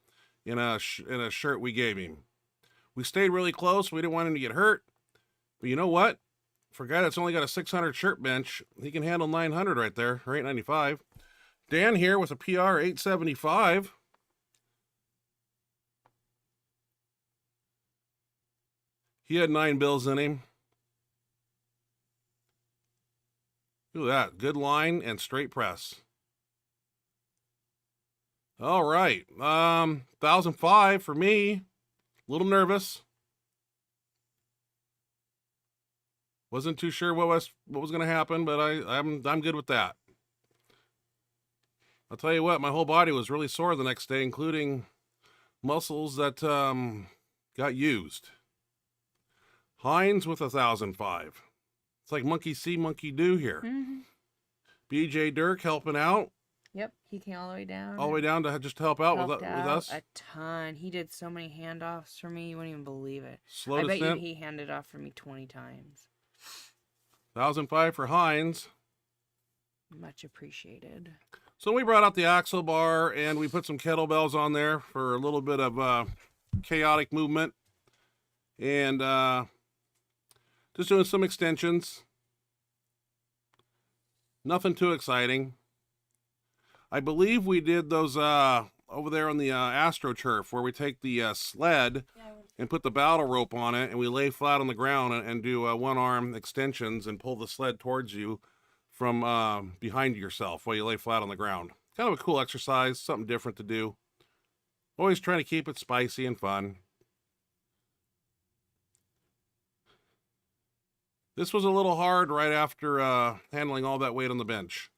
in a shirt we gave him. We stayed really close. We didn't want him to get hurt. But you know what? For a guy that's only got a 600 shirt bench, he can handle 900 right there, or 895. Dan here with a PR 875. He had 9 bills in him. Look at that. Good line and straight press. All right. 1005 for me. A little nervous. Wasn't too sure what was going to happen, but I'm good with that. I'll tell you what, my whole body was really sore the next day, including muscles that got used. Hines with 1005. It's like monkey see, monkey do here. Mm-hmm. BJ Dirk helping out. Yep, he came all the way down. All the way down to just help out with us. A ton. He did so many handoffs for me, you wouldn't even believe it. Slow I to bet snap. you he handed off for me 20 times. 1005 for Hines. Much appreciated. So we brought out the axle bar and we put some kettlebells on there for a little bit of chaotic movement. And just doing some extensions. Nothing too exciting. I believe we did those over there on the AstroTurf where we take the sled and put the battle rope on it and we lay flat on the ground and do one-arm extensions and pull the sled towards you from behind yourself while you lay flat on the ground. Kind of a cool exercise, something different to do. Always trying to keep it spicy and fun. This was a little hard right after handling all that weight on the bench.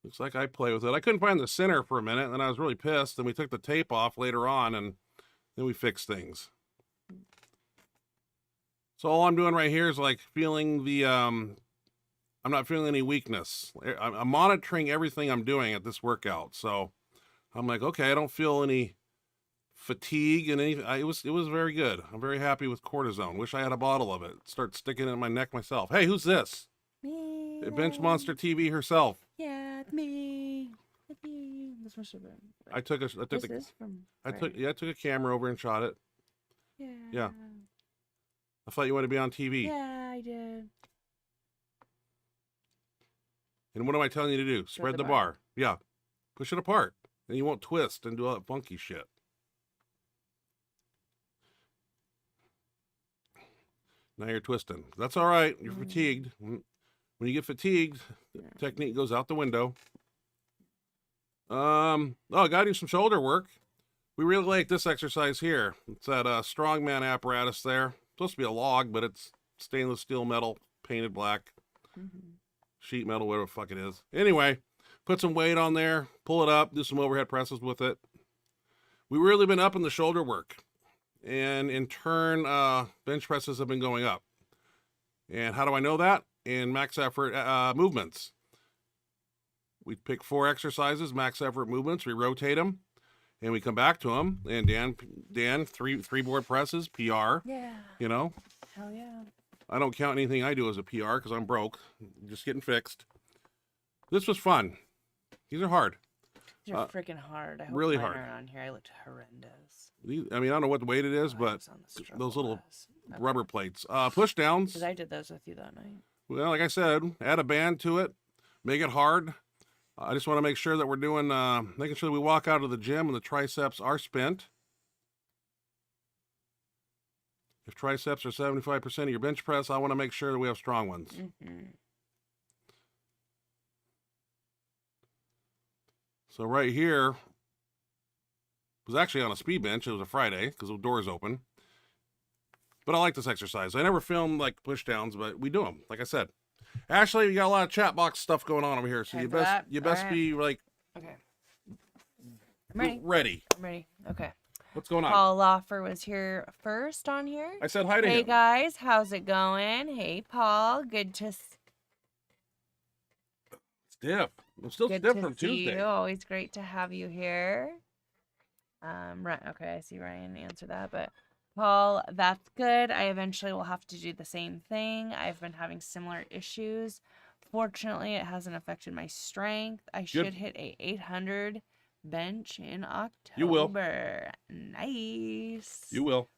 Looks like I play with it. I couldn't find the center for a minute, and then I was really pissed, and we took the tape off later on, and then we fixed things. So all I'm doing right here is like feeling the, I'm not feeling any weakness. I'm monitoring everything I'm doing at this workout. So I'm like, okay, I don't feel any fatigue and anything. It was very good. I'm very happy with cortisone. Wish I had a bottle of it. Start sticking it in my neck myself. Hey, who's this? Me. Benchmonster TV herself. Yeah, it's me. It's me. This must have been. I took a camera over and shot it. Yeah. I thought you wanted to be on TV. Yeah, I did. And what am I telling you to do? Spread the bar. Yeah. Push it apart. And you won't twist and do all that funky shit. Now you're twisting. That's all right. You're fatigued. When you get fatigued, technique goes out the window. I got to do some shoulder work. We really like this exercise here. It's that strongman apparatus there. Supposed to be a log, but it's stainless steel metal, painted black. Sheet metal, whatever the fuck it is. Anyway, put some weight on there, pull it up, do some overhead presses with it. We've really been up in the shoulder work. And in turn, bench presses have been going up. And how do I know that? In max effort movements. We pick 4 exercises, max effort movements, we rotate them, and we come back to them. And Dan, three board presses, PR. Yeah. You know? Hell yeah. I don't count anything I do as a PR because I'm broke. Just getting fixed. This was fun. These are hard. These are freaking hard. I hope really mine hard. aren't on here. I looked horrendous. I mean, I don't know what weight it is, but those little rubber plates. Push downs. Because I did those with you that night. Well, like I said, add a band to it. Make it hard. I just want to make sure that we're doing, making sure that we walk out of the gym and the triceps are spent. If triceps are 75% of your bench press, I want to make sure that we have strong ones. So right here was actually on a speed bench. It was a Friday because the door's open. But I like this exercise. I never filmed like push downs, but we do them. Like I said, Ashley, you got a lot of chat box stuff going on over here, so you best be like, okay, I'm ready. I'm ready. Okay. What's going on? Paul Loffer was here first on here. I said hi to him. Hey guys, how's it going? Hey Paul, good to Stiff. I'm still good stiff to from see Tuesday. you. Always great to have you here. Right. Okay, I see Ryan answer that, but Paul, that's good. I eventually will have to do the same thing. I've been having similar issues. Fortunately, it hasn't affected my strength. I Good. should hit a 800 bench in You will. October. Nice. You will.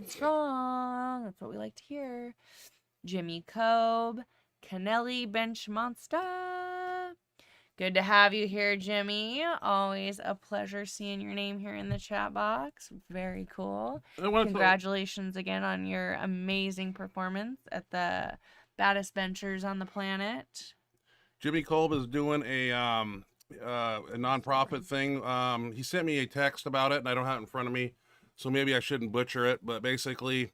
Strong. That's what we like to hear. Jimmy Kolb, Kennelly Benchmonster. Good to have you here, Jimmy. Always a pleasure seeing your name here in the chat box. Very cool. Congratulations again on your amazing performance at the baddest benchers on the planet. Jimmy Kolb is doing a nonprofit thing. He sent me a text about it, and I don't have it in front of me, so maybe I shouldn't butcher it. But basically,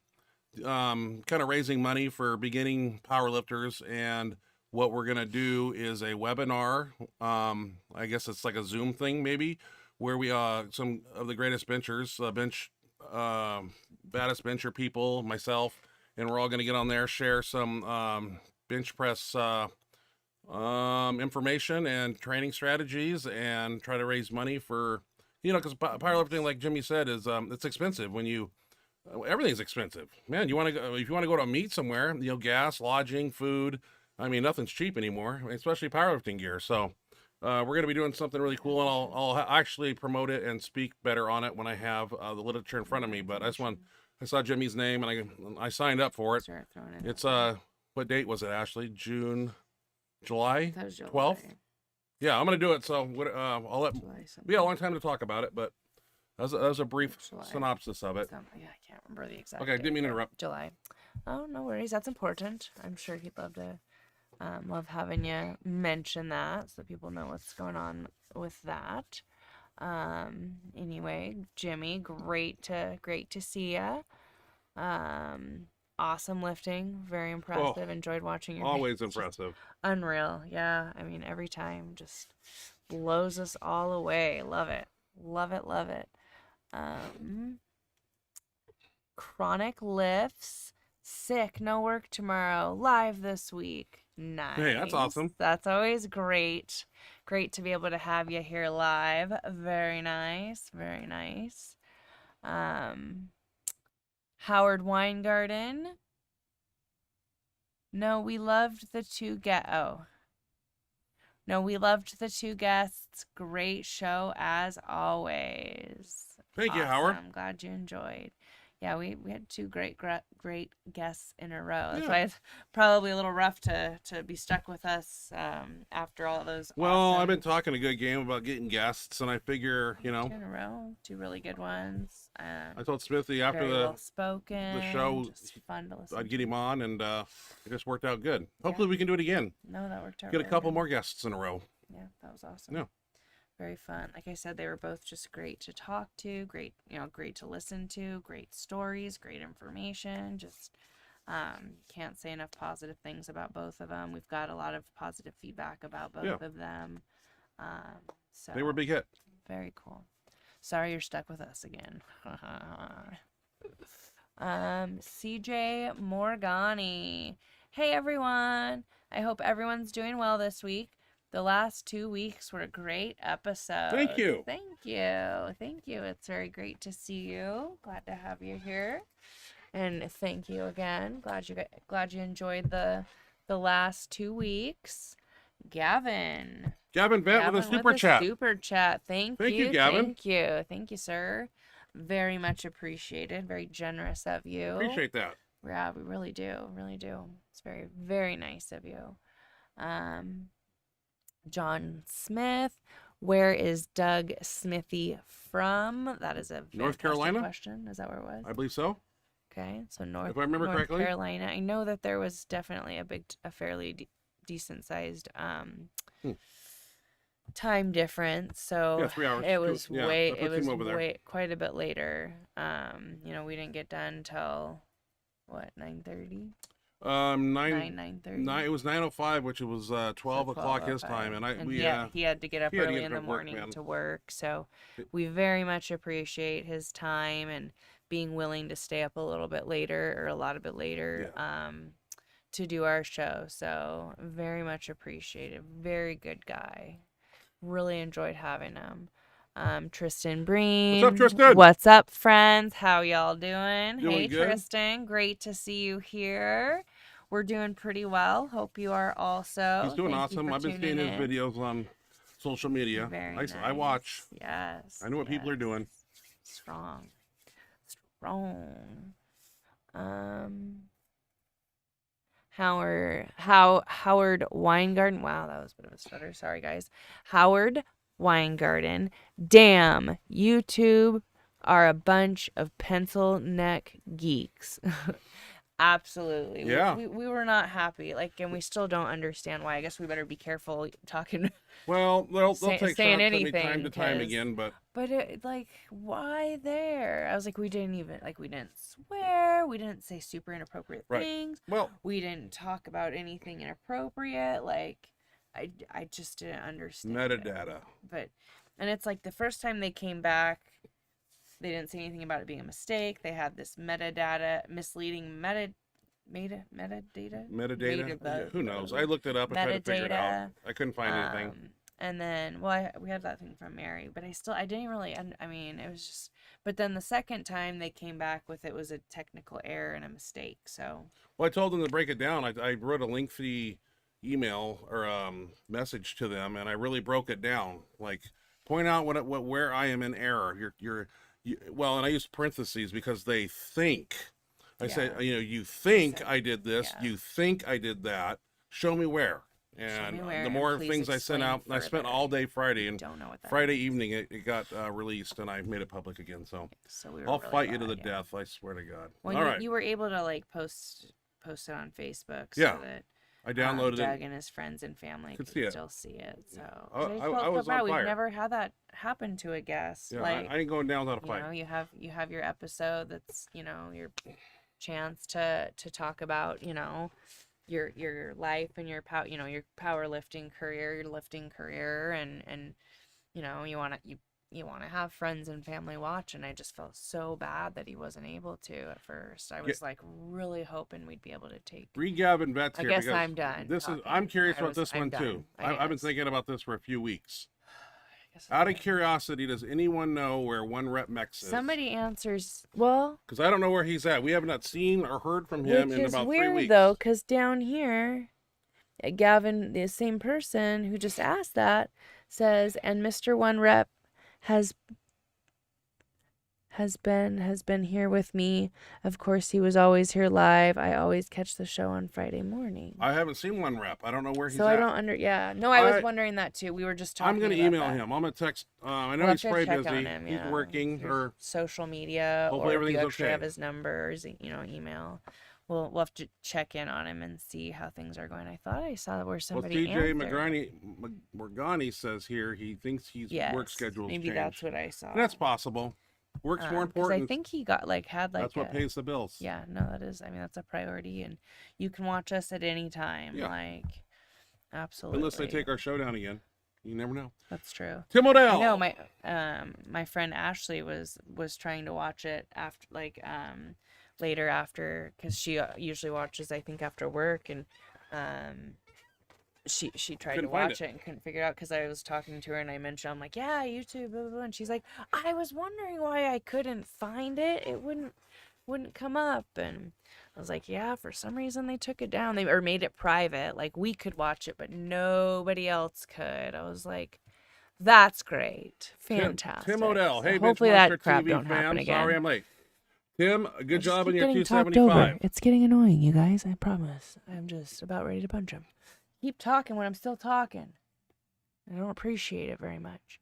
kind of raising money for beginning powerlifters, and what we're gonna do is a webinar. I guess it's like a Zoom thing, maybe, where we some of the greatest benchers, baddest bencher people, myself, and we're all gonna get on there, share some bench press information and training strategies, and try to raise money for, because powerlifting, like Jimmy said, is it's expensive. When you everything's expensive, man. You want to go, if you want to go to a meet somewhere, gas, lodging, food. I mean, nothing's cheap anymore, especially powerlifting gear. So we're going to be doing something really cool, and I'll actually promote it and speak better on it when I have the literature in front of me. But I saw Jimmy's name, and I signed up for it. It's what date was it, Ashley? July 12th? Yeah, I'm going to do it. So I'll let, a long time to talk about it, but that was a brief synopsis of it. Yeah, I can't remember the exact Okay, date, didn't mean to interrupt. July. Oh, no worries. That's important. I'm sure he'd love to. Love having you mention that so people know what's going on with that. Anyway, Jimmy, great to see you. Awesome lifting, very impressive. Enjoyed watching your always impressive. Unreal. Yeah, I mean, every time just blows us all away. Love it. Love it, love it. Chronic lifts. Sick, no work tomorrow. Live this week. Nice. Hey, that's awesome. That's always great. Great to be able to have you here live. Very nice. Very nice. Howard Weingarten. No, we loved the two we loved the two guests. Great show as always. Thank you, Howard. I'm glad you enjoyed. Yeah, we had two great guests in a row. That's why it's probably a little rough to be stuck with us after all those. Well, I've been talking a good game about getting guests, and I figure, two in a row, two really good ones. I told Smithy after the show, just fun to listen I'd get him on, and it just worked out good. Hopefully we can do it again. No, that worked out. Get a couple more guests in a row. Yeah, that was awesome. Yeah. Very fun. Like I said, they were both just great to talk to, great to listen to, great stories, great information. Just can't say enough positive things about both of them. We've got a lot of positive feedback about both of them. So they were a big hit. Very cool. Sorry you're stuck with us again. CJ Morgani. Hey everyone. I hope everyone's doing well this week. The last 2 weeks were a great episode. Thank you. Thank you. Thank you. It's very great to see you. Glad to have you here. And thank you again. Glad you enjoyed the last 2 weeks. Gavin Vent with a super chat. Super chat. Thank you, Gavin. Thank you. Thank you, sir. Very much appreciated. Very generous of you. Appreciate that. Yeah, we really do. Really do. It's very, very nice of you. John Smith. Where is Doug Smithy from? That is a North Carolina question. Is that where it was? I believe so. Okay, so North if I remember correctly, Carolina. I know that there was definitely a fairly decent sized time difference. So 3 hours. It was quite a bit later. We didn't get done till what, 9:30? 9:30. It was 9:05, which it was 12 o'clock his time, and he had to get up early in the morning to work. So we very much appreciate his time and being willing to stay up a little bit later or a lot of bit later to do our show. So very much appreciated. Very good guy. Really enjoyed having him. Tristan Breen. What's up, Tristan? What's up, friends? How y'all doing? Doing Hey, good. Tristan. Great to see you here. We're doing pretty well. Hope you are also. He's doing Thank you awesome. for I've been seeing tuning his in. videos on social media. Very I watch. Yes. I know what people are doing. Strong. Howard Weingarten. Wow, that was a bit of a stutter. Sorry, guys. Howard Weingarten. Damn, YouTube are a bunch of pencil neck geeks. Absolutely. Yeah. We were not happy. And we still don't understand why. I guess we better be careful talking. Well, they'll take shots saying at me anything, time to time 'cause- again, but why there? I was like, we didn't swear. We didn't say super inappropriate Right. things. well, We didn't talk about anything inappropriate. I just didn't understand it. metadata. And it's like the first time they came back, they didn't say anything about it being a mistake. They had this misleading metadata. Metadata? Blah, Yeah, who knows? blah, I looked it up and tried to figure it out. metadata. I couldn't find anything. And then, we had that thing from Mary, but I didn't really, I mean, it was just, but then the second time they came back with it was a technical error and a mistake, so. Well, I told them to break it down. I wrote a lengthy email or message to them, and I really broke it down. Point out where I am in error. Well, and I used parentheses because they think. I said, you think I did this, you think I did that. Show me where. And the more things I sent out, I spent all day Friday, and Don't know what that Friday means. evening it got released, and I made it public again. So we were I'll really fight you to glad, the death. I swear to God. Well, All right. you were able to post it on Facebook, so Yeah. that I downloaded Doug it. and his friends and family Could could see it. still see it. So I felt so was on bad. We've fire. never had that happen to a guest. Yeah, I ain't going down without a fight. You have your episode that's your chance to talk about your life and your your powerlifting career, your lifting career, and you want to have friends and family watch. And I just felt so bad that he wasn't able to at first. I was really hoping we'd be able to take. Read Gavin Betts I here. guess because I'm done. I'm curious about this I'm one done, too. I I've been guess. thinking about this for a few weeks. I guess I'm Out of done. curiosity, does anyone know where One Rep Mex is? Somebody answers. Well, Because I don't know where he's at. We have not seen or heard from him which in is about 3 weird weeks. though, because down here, Gavin, the same person who just asked that, says, and Mr. One Rep has been here with me. Of course, he was always here live. I always catch the show on Friday morning. I haven't seen One Rep. I don't know where he's So at. I don't No, I was wondering that too. We were just talking. I'm going to about email that. him. I'm going to text. I know We'll he's have to probably check on busy. him, He's yeah. working or social media, hopefully or if you everything's actually okay. have his numbers, email. We'll have to check in on him and see how things are going. I thought I saw where well, somebody TJ answered. Morgani says here he thinks his work schedule's maybe changed. that's what I saw. And that's possible. Work's more 'cause important. I think he got had that's what pays the bills. Yeah, no, that is. I mean, that's a priority, and you can watch us at any time. Yeah. Absolutely. Unless they take our show down again. You never know. That's true. Tim Odell. No, my friend Ashley was trying to watch it after later after, because she usually watches, I think, after work, and she tried Couldn't to find watch it and couldn't figure it out, because I was talking to her and I mentioned, I'm like, yeah, YouTube, blah, blah, blah, and she's like, I was wondering why I couldn't find it. It wouldn't come up. And I was like, yeah, for some reason they took it down. Or made it private. Like, we could watch it, but nobody else could. I was like, that's great. Fantastic. Tim Odell. So Hey, hopefully Benchmonster that crap TV don't fam. happen again. Sorry I'm late. Tim, good Just job on keep your getting talked 275. over. It's getting annoying, you guys. I promise. I'm just about ready to punch him. Keep talking when I'm still talking. I don't appreciate it very much.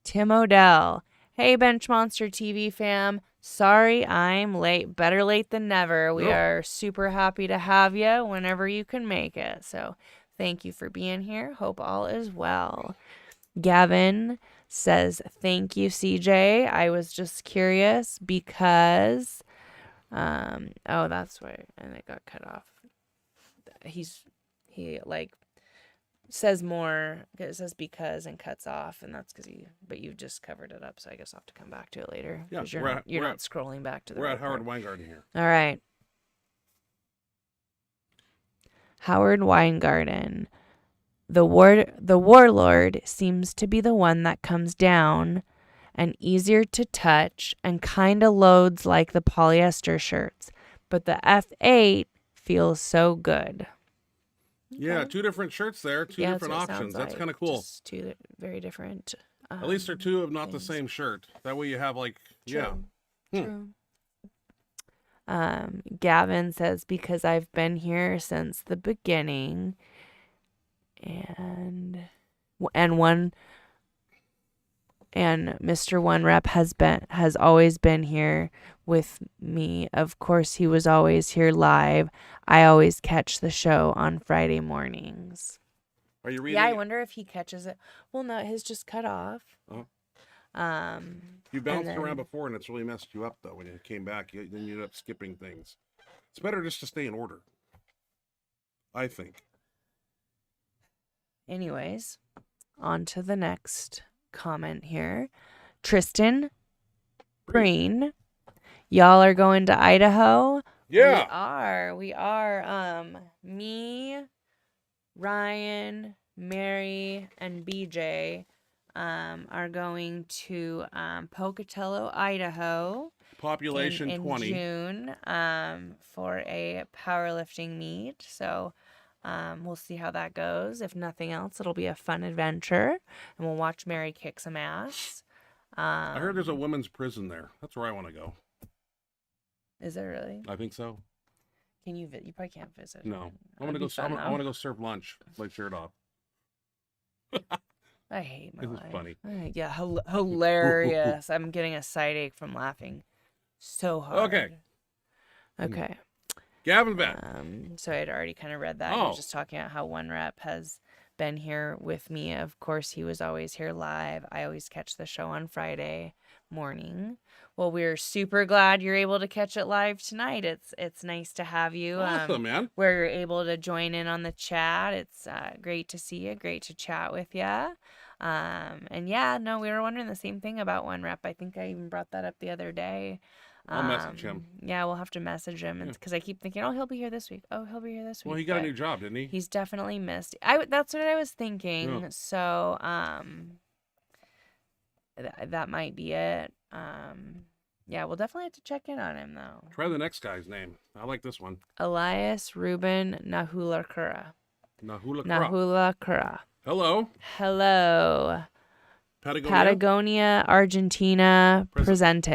Tim Odell. Hey, Benchmonster TV fam. Sorry I'm late. Better late than never. We Yep. are super happy to have you whenever you can make it. So thank you for being here. Hope all is well. Gavin says, thank you, CJ. I was just curious because, that's why, and it got cut off. He says more. It says because and cuts off, and that's because but you just covered it up, so I guess I'll have to come back to it later. Yeah, 'cause you're not scrolling back to the We're at report. Howard Weingarten here. All right. Howard Weingarten. The warlord seems to be the one that comes down and easier to touch and kind of loads like the polyester shirts. But the F8 feels so good. Yeah, Okay. 2 different shirts there, 2 Yeah, different that's what it sounds options. That's like. kind of cool. Just 2 very different. At least they're 2 of not the things. same shirt. That way you have like, True. yeah. True. Gavin says, because I've been here since the beginning, and Mr. One Rep has always been here with me. Of course, he was always here live. I always catch the show on Friday mornings. Are you reading? Yeah, I wonder if he catches it. Well, no, his just cut off. Oh. Um, You bounced around before, and it's really messed you up, though. When you came back, then you ended up skipping things. It's better just to stay in order, I think. Anyways, on to the next comment here. Tristan Breen, y'all are going to Idaho? Yeah. We are. Me, Ryan, Mary, and BJ are going to Pocatello, Idaho Population in 20. June for a powerlifting meet. So we'll see how that goes. If nothing else, it'll be a fun adventure, and we'll watch Mary kick some ass. I heard there's a women's prison there. That's where I want to go. Is there really? I think so. Can you? You probably can't visit. No, I want to go. I want to go serve lunch, my shirt off. I hate my This is life. funny. Yeah, hilarious. I'm getting a side ache from laughing so hard. Okay. Gavin back. So I'd already kind of read that. He was just talking about how One Rep has been here with me. Of course, he was always here live. I always catch the show on Friday morning. Well, we're super glad you're able to catch it live tonight. It's nice to have you. Awesome, man. Where you're able to join in on the chat. It's great to see you. Great to chat with you. And yeah, no, we were wondering the same thing about One Rep. I think I even brought that up the other day. I'll message him. Yeah, we'll have to message him because I keep thinking, oh, he'll be here this week. Oh, he'll be here this week. Well, he got a new job, didn't he? He's definitely missed. That's what I was thinking. Yeah. So, that might be it. Yeah, we'll definitely have to check in on him though. Try the next guy's name. I like this one. Elias Ruben Nahulakura. Hello. Patagonia, Argentina, present.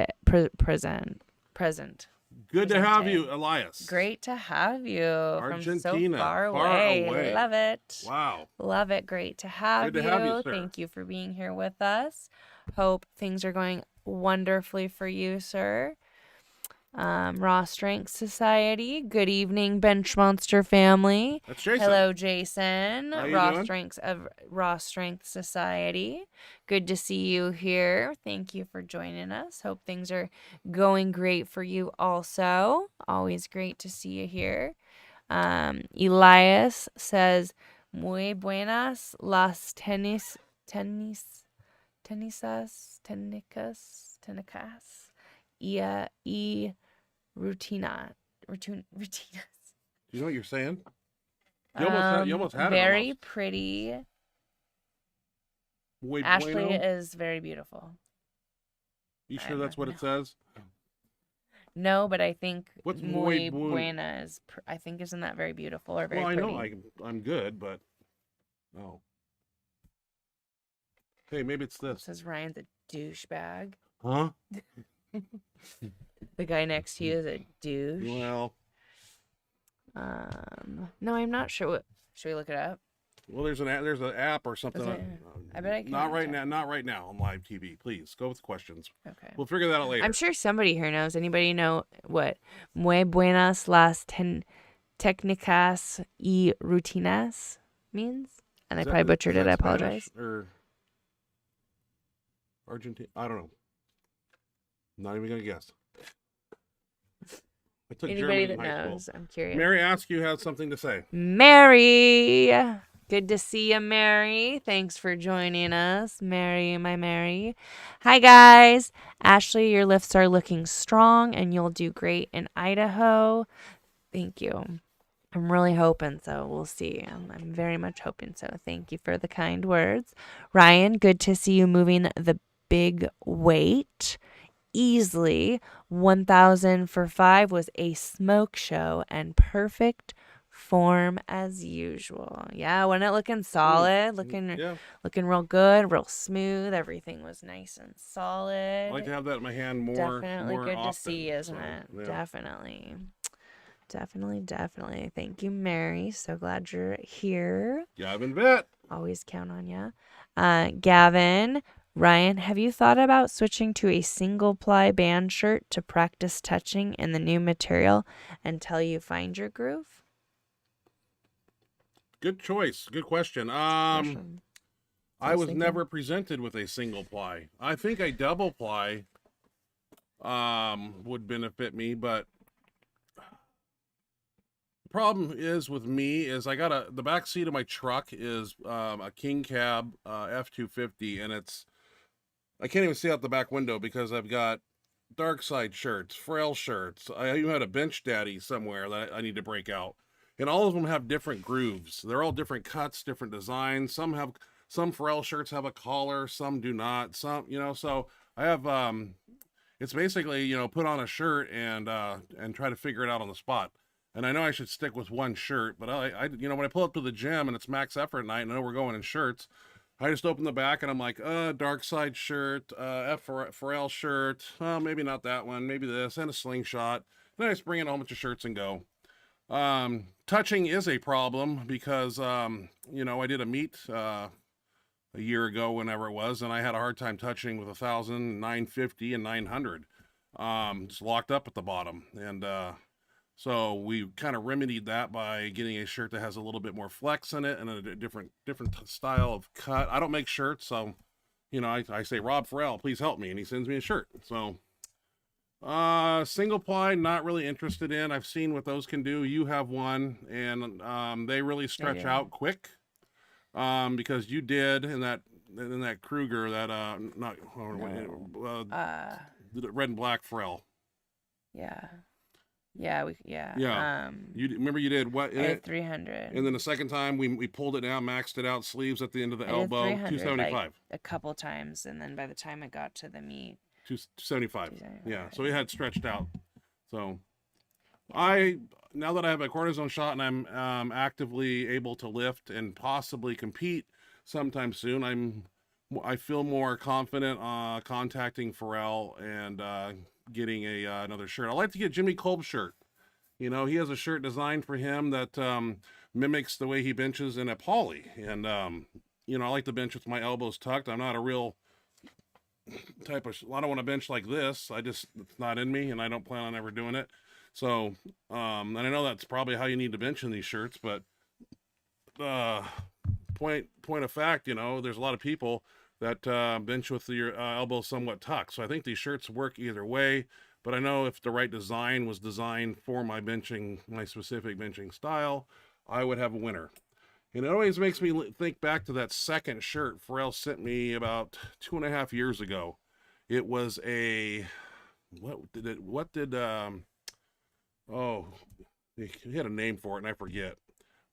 Good to have you, Elias. Great to have you Argentina, from so far away. Love it. Wow. Love it. Great to have Good to have you, sir. Thank you for being here with us. Hope things are going wonderfully for you, sir. Raw Strength Society. Good evening, Benchmonster family. That's Jason. Hello, Jason. How you doing? Raw Strength Society. Good to see you here. Thank you for joining us. Hope things are going great for you also. Always great to see you here. Elias says, muy buenas las tenicas y rutinas. You know what you're saying? You almost had very it. Pretty. Muy Ashley bueno? is very beautiful. You sure that's what it says? No, but I think What's muy buena is, I think, isn't that very beautiful or very pretty? Well, I know I'm good, but hey, maybe it's this. It says Ryan's a douchebag. Huh? The guy next to you is a douche. Well, no, I'm not sure. Should we look it up? well, there's an app or something. I bet I can. Not right now. Not right now on live TV. Please go with questions. Okay. We'll figure that out later. I'm sure somebody here knows. Anybody know what muy buenas las técnicas y rutinas means? And I probably butchered it. I apologize. Spanish or Argentina? I don't know. Not even gonna guess. I took Anybody German that in high knows, school. I'm curious. Mary Askew has something to say. Mary, good to see you, Mary. Thanks for joining us, Mary, my Mary. Hi, guys. Ashley, your lifts are looking strong, and you'll do great in Idaho. Thank you. I'm really hoping so. We'll see. I'm very much hoping so. Thank you for the kind words. Ryan, good to see you moving the big weight. Easily 1,000 for 5 was a smoke show and perfect form as usual. Yeah, wasn't it looking solid? Looking real good, real smooth. Everything was nice and solid. I like to have that in my hand more Definitely more good often, to see, isn't it? Yeah. Definitely. Definitely. Thank you, Mary. So glad you're here. Gavin Vet. Always count on you. Gavin, Ryan, have you thought about switching to a single ply band shirt to practice touching in the new material until you find your groove? Good choice. Good question. I was never presented with a single ply. I think a double ply would benefit me, but the problem is with me is I got the back seat of my truck is a King Cab F-250, and I can't even see out the back window because I've got dark side shirts, frail shirts. I even had a bench daddy somewhere that I need to break out. And all of them have different grooves. They're all different cuts, different designs. Some frail shirts have a collar, some do not. Some, so I have it's basically, put on a shirt and try to figure it out on the spot. And I know I should stick with one shirt, but I when I pull up to the gym and it's max effort night and I know we're going in shirts, I just open the back and I'm like, dark side shirt, Pharrell shirt, maybe not that one, maybe this, and a slingshot. Then I just bring in a whole bunch of shirts and go. Touching is a problem because, I did a meet a year ago, whenever it was, and I had a hard time touching with 1,000, 950, and 900. Just locked up at the bottom. And so we kind of remedied that by getting a shirt that has a little bit more flex in it and a different style of cut. I don't make shirts, so I say, Rob Farrell, please help me, and he sends me a shirt. So single ply, not really interested in. I've seen what those can do. You have one, and they really stretch out quick. Because you did in that Kruger, that the red and black Farrell. Yeah. You remember you did what? I did 300. And then the second time we pulled it down, maxed it out, sleeves at the end of the elbow, 275. Like, a couple times, and then by the time it got to the meet, 275. Yeah, so it had stretched out. So now that I have a cortisone shot and I'm actively able to lift and possibly compete sometime soon, I feel more confident contacting Pharrell and getting another shirt. I like to get Jimmy Kolb's shirt. He has a shirt designed for him that mimics the way he benches in a poly. And I like to bench with my elbows tucked. I'm not a real I don't want to bench like this. It's not in me, and I don't plan on ever doing it. So, and I know that's probably how you need to bench in these shirts, but point of fact, there's a lot of people that bench with your elbows somewhat tucked. So I think these shirts work either way, but I know if the right design was designed for my specific benching style, I would have a winner. And it always makes me think back to that second shirt Pharrell sent me about 2.5 years ago. It was he had a name for it and I forget.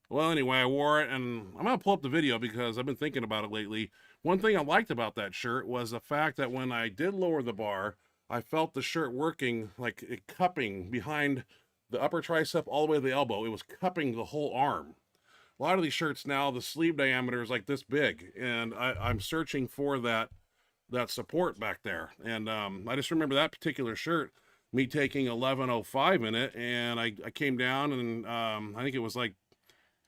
Well, anyway, I wore it, and I'm going to pull up the video because I've been thinking about it lately. One thing I liked about that shirt was the fact that when I did lower the bar, I felt the shirt working, like it cupping behind the upper tricep all the way to the elbow. It was cupping the whole arm. A lot of these shirts now, the sleeve diameter is like this big, and I'm searching for that support back there. And I just remember that particular shirt, me taking 1105 in it, and I came down, and I think it was like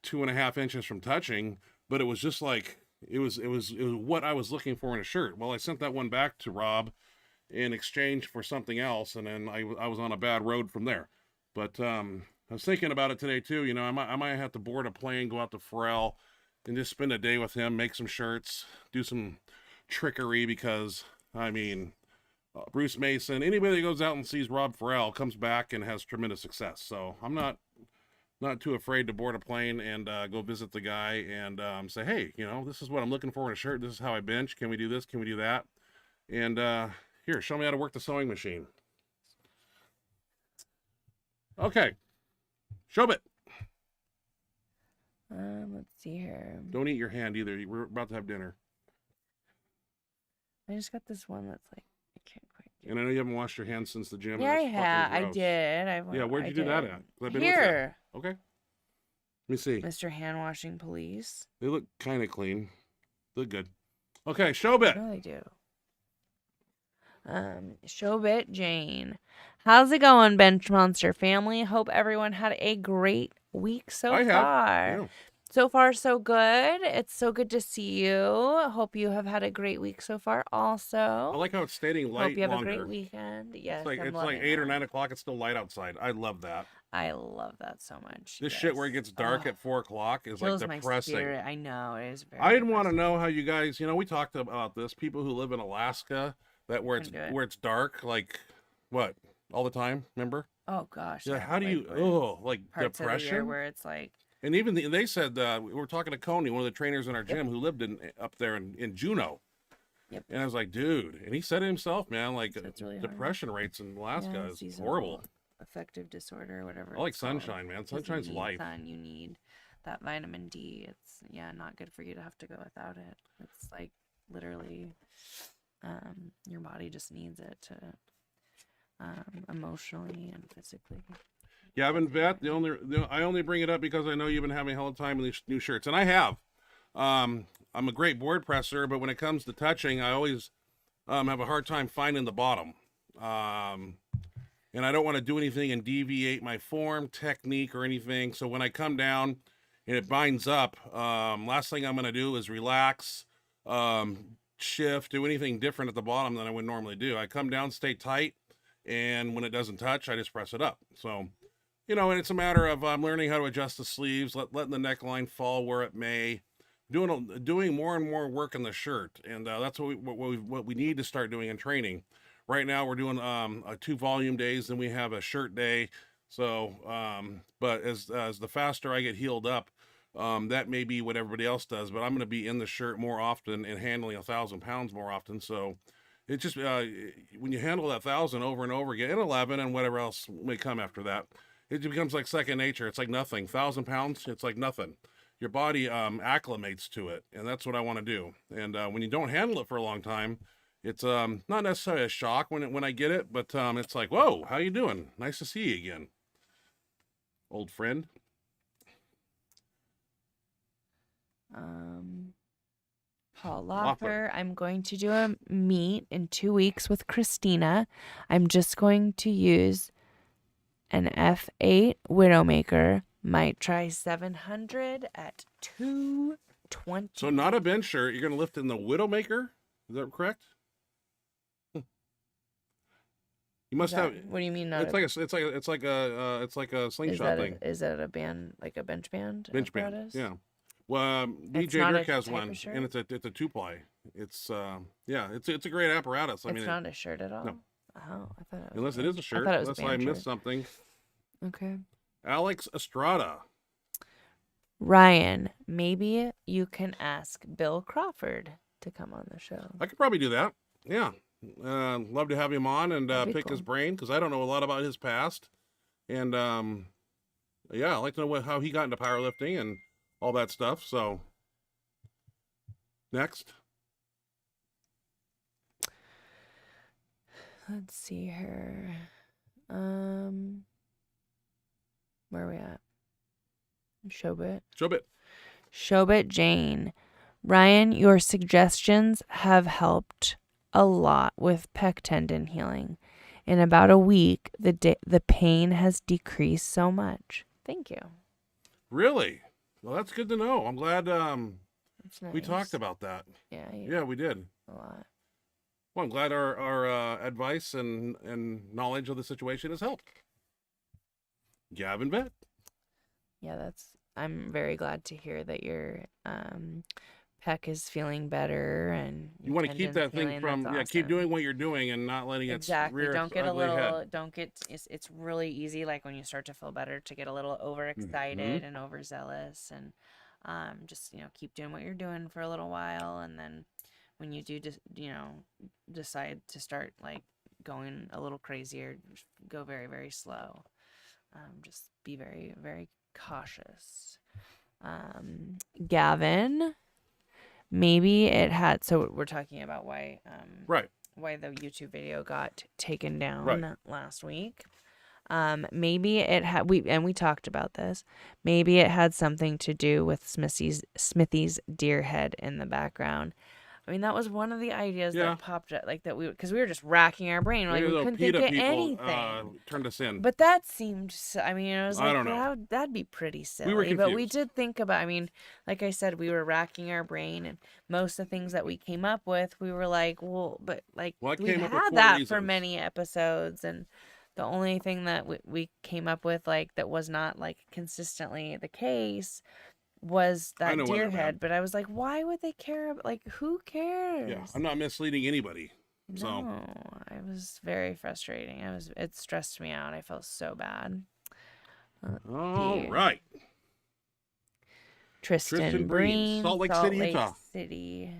2.5 inches from touching, but it was just like it was what I was looking for in a shirt. Well, I sent that one back to Rob in exchange for something else, and then I was on a bad road from there. But I was thinking about it today too. I might have to board a plane, go out to Pharrell, and just spend a day with him, make some shirts, do some trickery, because Bruce Mason, anybody that goes out and sees Rob Pharrell comes back and has tremendous success. So I'm not too afraid to board a plane and go visit the guy and say, hey, this is what I'm looking for in a shirt. This is how I bench. Can we do this? Can we do that? And here, show me how to work the sewing machine. Okay. Show it. Let's see here. Don't eat your hand either. We're about to have dinner. I just got this one that's like I can't quite. And I know you haven't washed your hands since the gym. Yeah, I and it's have. fucking I gross. did. Yeah, where'd you do that at? 'Cause I've been Here. with you. Okay. Let me see. Mr. Hand Washing Police. They look kind of clean. Look good. Okay, Showbit. What do they do? Showbit Jane. How's it going, Benchmonster family? Hope everyone had a great week so I far. have. Yeah. So far, so good. It's so good to see you. Hope you have had a great week so far also. I like how it's staying light Hope you have longer. a great weekend. Yes, It's I'm like loving 8 or that. 9 o'clock. It's still light outside. I love that. I love that so much. This shit where it gets dark at 4 o'clock is like Kills my depressing. spirit. I know it is very. I didn't want to depressing. know how you guys. We talked about this. People who live in Alaska, that where Couldn't do it. it's dark, like what all the time. Remember? Oh gosh. Yeah. yeah, How do like, you? where Oh, like parts of the year depression. where it's like. And even they said we were talking to Coney, one of the trainers in our gym, who lived up there in Juneau. Yep. And I was like, dude, and he said it himself, man, like So it's really hard. depression rates in Alaska Yeah, is seasonal horrible. Affective disorder, whatever. I like it's called. sunshine, man. 'Cause you Sunshine's need life. Sun, you need that vitamin D. It's not good for you to have to go without it. It's like literally, your body just needs it to, emotionally and physically. Gavin Vet, I only bring it up because I know you've been having a hell of a time with these new shirts, and I have. I'm a great board presser, but when it comes to touching, I always have a hard time finding the bottom. And I don't want to do anything and deviate my form, technique, or anything. So when I come down and it binds up, last thing I'm going to do is relax, shift, do anything different at the bottom than I would normally do. I come down, stay tight, and when it doesn't touch, I just press it up. So, and it's a matter of learning how to adjust the sleeves, letting the neckline fall where it may, doing more and more work in the shirt, and that's what we need to start doing in training. Right now, we're doing 2 volume days, then we have a shirt day. So, but as the faster I get healed up, that may be what everybody else does. But I'm going to be in the shirt more often and handling 1,000 pounds more often. So, it just when you handle that 1,000 over and over again, and 11 and whatever else may come after that, it becomes like second nature. It's like nothing. 1,000 pounds, it's like nothing. Your body acclimates to it, and that's what I want to do. And when you don't handle it for a long time, it's not necessarily a shock when I get it, but it's like, whoa, how you doing? Nice to see you again, old friend. Paul Loffer. I'm going to do a meet in 2 weeks with Christina. I'm just going to use an F8 Widowmaker. Might try 700 at 220. So not a bench shirt. You're going to lift in the Widowmaker? Is that correct? You must have. What do you mean? It's like a slingshot thing. Is that a band, like a bench band? Bench band. apparatus? Yeah. Well, It's DJ not Dirk a has type one, of shirt? and it's a 2-ply. It's it's a great apparatus. I It's mean, not a shirt at all. no. Oh, I thought it was. unless it is a shirt, thought it was a unless I band missed shirt. something. Okay. Alex Estrada. Ryan, maybe you can ask Bill Crawford to come on the show. I could probably do that. Yeah. Love to have him on and That'd be pick his cool. brain because I don't know a lot about his past. And yeah, I'd like to know how he got into powerlifting and all that stuff. So next. Let's see here. Where are we at? Showbit. Showbit Jane. Ryan, your suggestions have helped a lot with pec tendon healing. In about a week, the pain has decreased so much. Thank you. Really? Well, that's good to know. I'm glad That's nice. we talked about that. Yeah, Yeah, we did. a lot. Well, I'm glad our advice and knowledge of the situation has helped. Gavin Bet. Yeah, I'm very glad to hear that your pec is feeling better and You want to keep that thing healing. from That's keep awesome. doing what you're doing and not letting Exactly. it rear Don't its get a ugly little. head. Don't get. It's really easy. Like when you start to feel better, to get a little overexcited and overzealous, and just keep doing what you're doing for a little while, and then when you do just decide to start like going a little crazier, just go very, very slow. Just be very, very cautious. Gavin, maybe it had. So we're talking about Right. why the YouTube video got taken down Right. last week. Maybe it had we talked about this. Maybe it had something to do with Smithy's deer head in the background. I mean, that was one of the ideas Yeah. that popped up, like that because we were just racking our brain, like Maybe we the couldn't think PETA of people anything. turned us in. But that seemed, I mean, I was I like, don't know. that'd be pretty silly. We were But we confused. did think about, I mean, like I said, we were racking our brain, and most of the things that we came up with, we were like, well, but like Well, I we came up with had 4 that for reasons. many episodes, and the only thing that we came up with, like, that was not like consistently the case was I that know when deer they're bad. head. But I was like, why would they care? Like, who cares? Yeah, I'm not misleading anybody. So No, it was very frustrating. It stressed me out. I felt so bad. all right. Tristan Breen, Breen, Salt Lake City, Utah. City.